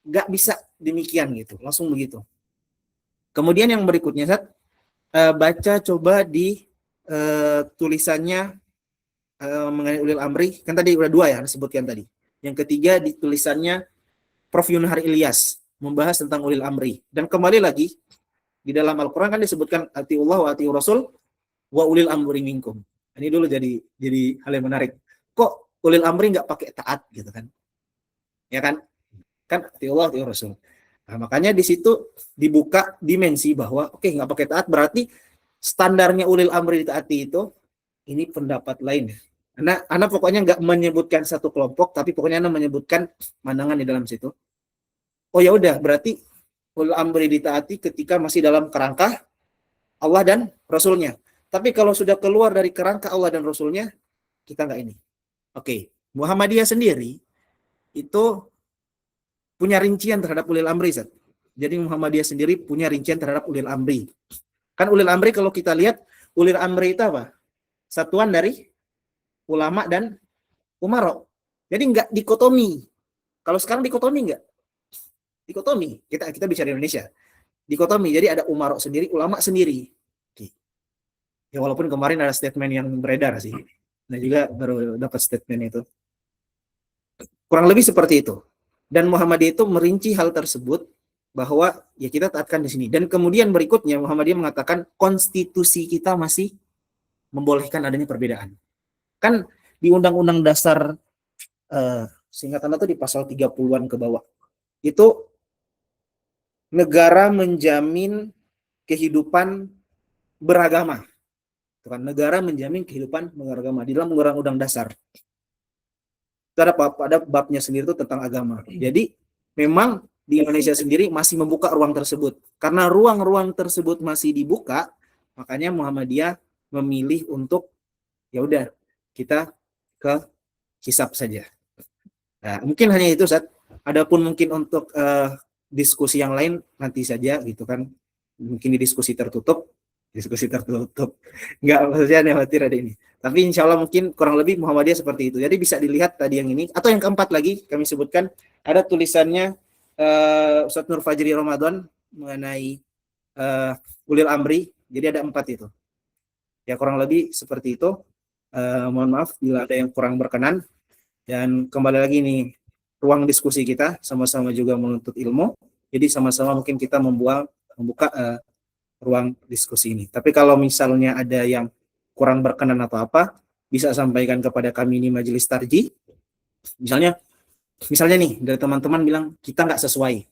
Nggak bisa demikian gitu, langsung begitu. Kemudian yang berikutnya, baca coba di tulisannya mengenai ulil amri, kan tadi udah 2 ya disebutkan tadi. Yang ketiga di tulisannya Prof. Yunhar Ilyas membahas tentang ulil amri. Dan kembali lagi di dalam Al-Quran kan disebutkan atiullah wa atiur rasul wa ulil amri minkum. Ini dulu jadi hal yang menarik. Kok ulil amri nggak pakai taat gitu kan? Ya kan? Kan atiullah atiur rasul. Nah, makanya di situ dibuka dimensi bahwa oke, nggak pakai taat berarti standarnya ulil amri ditaati itu ini pendapat lain. Anda pokoknya nggak menyebutkan satu kelompok, tapi pokoknya Anda menyebutkan pandangan di dalam situ. Oh ya udah, berarti ulil amri ditaati ketika masih dalam kerangka Allah dan Rasulnya. Tapi kalau sudah keluar dari kerangka Allah dan Rasulnya, kita nggak ini. Oke, Muhammadiyah sendiri itu punya rincian terhadap ulil amri, Zat. Jadi Muhammadiyah sendiri punya rincian terhadap ulil amri. Kan ulil amri kalau kita lihat, ulil amri itu apa? Satuan dari ulama dan umaro. Jadi nggak dikotomi. Kalau sekarang dikotomi nggak? Dikotomi. Kita bicara Indonesia. Dikotomi. Jadi ada umaro sendiri, ulama sendiri. Oke. Ya walaupun kemarin ada statement yang beredar sih. Nah juga baru dapat statement itu. Kurang lebih seperti itu. Dan Muhammadiyah itu merinci hal tersebut bahwa ya kita taatkan di sini. Dan kemudian berikutnya Muhammadiyah mengatakan konstitusi kita masih membolehkan adanya perbedaan. Kan di Undang-Undang Dasar singkatan itu di pasal 30-an ke bawah. Itu negara menjamin kehidupan beragama. Itu kan negara menjamin kehidupan beragama di dalam Undang-Undang Dasar. Itu ada babnya sendiri itu tentang agama. Jadi memang di Indonesia sendiri masih membuka ruang tersebut. Karena ruang-ruang tersebut masih dibuka, makanya Muhammadiyah memilih untuk ya udah kita ke hisab saja. Nah, mungkin hanya itu, Ustaz. Adapun mungkin untuk diskusi yang lain nanti saja gitu kan. Mungkin di diskusi tertutup. Enggak, maksudnya khawatir ada ini. Tapi insya Allah mungkin kurang lebih Muhammadiyah seperti itu. Jadi bisa dilihat tadi yang ini. Atau yang keempat lagi kami sebutkan. Ada tulisannya Ustaz Nur Fajri Ramadan mengenai ulil amri. Jadi ada 4 itu. Ya kurang lebih seperti itu. Mohon maaf bila ada yang kurang berkenan. Dan kembali lagi nih, ruang diskusi kita sama-sama juga menuntut ilmu. Jadi sama-sama mungkin kita membuka ruang diskusi ini. Tapi kalau misalnya ada yang kurang berkenan atau apa, bisa sampaikan kepada kami di Majelis Tarjih. Misalnya nih dari teman-teman bilang kita nggak sesuai.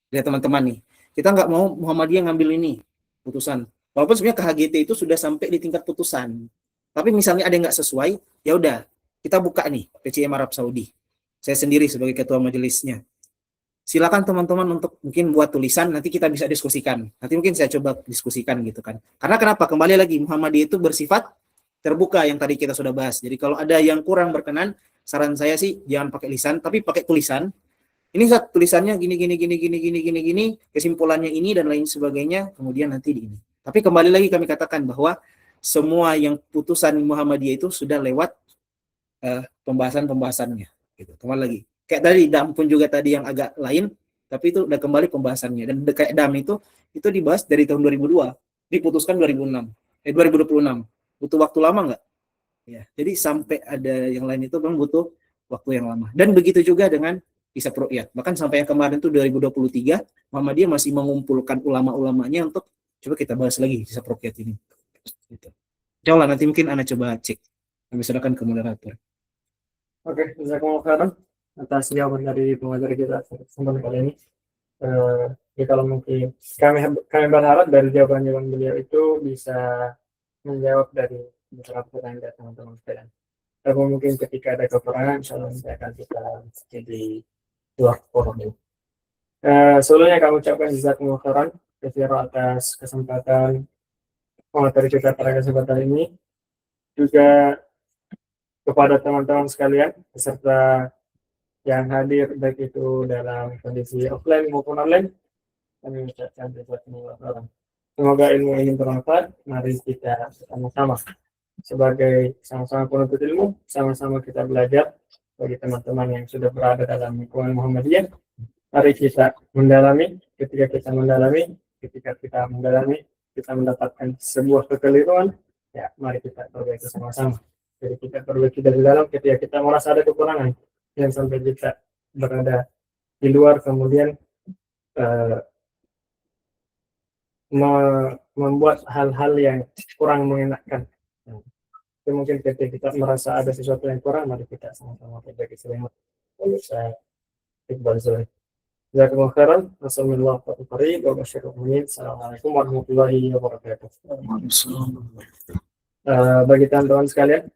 Dari teman-teman nih, kita nggak mau Muhammadiyah ngambil ini putusan. Walaupun sebenarnya KHGT itu sudah sampai di tingkat putusan. Tapi misalnya ada yang nggak sesuai, ya udah kita buka nih PCM Arab Saudi. Saya sendiri sebagai ketua majelisnya. Silakan teman-teman untuk mungkin buat tulisan, nanti kita bisa diskusikan. Nanti mungkin saya coba diskusikan gitu kan. Karena kenapa? Kembali lagi, Muhammadiyah itu bersifat terbuka yang tadi kita sudah bahas. Jadi kalau ada yang kurang berkenan, saran saya sih jangan pakai lisan, tapi pakai tulisan. Ini tulisannya gini, kesimpulannya ini dan lain sebagainya, kemudian nanti di ini. Tapi kembali lagi kami katakan bahwa semua yang putusan Muhammadiyah itu sudah lewat pembahasan-pembahasannya. Gitu. Kembali lagi. Kayak tadi DAM pun juga tadi yang agak lain, tapi itu udah kembali pembahasannya. Dan kayak DAM itu dibahas dari tahun 2002, diputuskan 2026. Butuh waktu lama nggak? Ya, jadi sampai ada yang lain itu memang butuh waktu yang lama. Dan begitu juga dengan hisab ru'yat. Bahkan sampai yang kemarin itu 2023, Muhammadiyah masih mengumpulkan ulama-ulamanya untuk coba kita bahas lagi hisab ru'yat ini. Gitu. Insya Allah nanti mungkin Anda coba cek. Kami serahkan ke moderator. Oke, jazakumullah khairan atas jawaban dari pengajar kita kesempatan kali ini. Ya kalau mungkin kami berharap dari jawaban-jawaban beliau itu bisa menjawab dari beberapa pertanyaan dari teman-teman sekalian. Tapi mungkin ketika ada kekurangan, insya Allah saya akan kita jadi luar forum ini. Sebelumnya kami ucapkan jazakumullah khairan atas kesempatan materi kita pada kesempatan ini, juga kepada teman-teman sekalian peserta yang hadir baik itu dalam kondisi offline maupun online, kami ucapkan jazakumullah. Semoga ilmu ini bermanfaat. Mari kita sama-sama sebagai sama-sama penuntut ilmu, sama-sama kita belajar. Bagi teman-teman yang sudah berada dalam lingkungan Muhammadiyah, mari kita mendalami. Ketika kita mendalami, kita mendapatkan sebuah kekeliruan, ya mari kita perbaiki sama-sama. Jadi kita perbaiki dari dalam. Ketika kita merasa ada kekurangan, yang sampai kita berada di luar kemudian membuat hal-hal yang kurang mengenakan. Itu mungkin ketika kita merasa ada sesuatu yang kurang, mari kita sama-sama perbaiki selama. Lalu saya Iqbal Zuhair. Jazakumullah khairan. Assalamualaikum warahmatullahi wabarakatuh. Bagi teman-teman sekalian,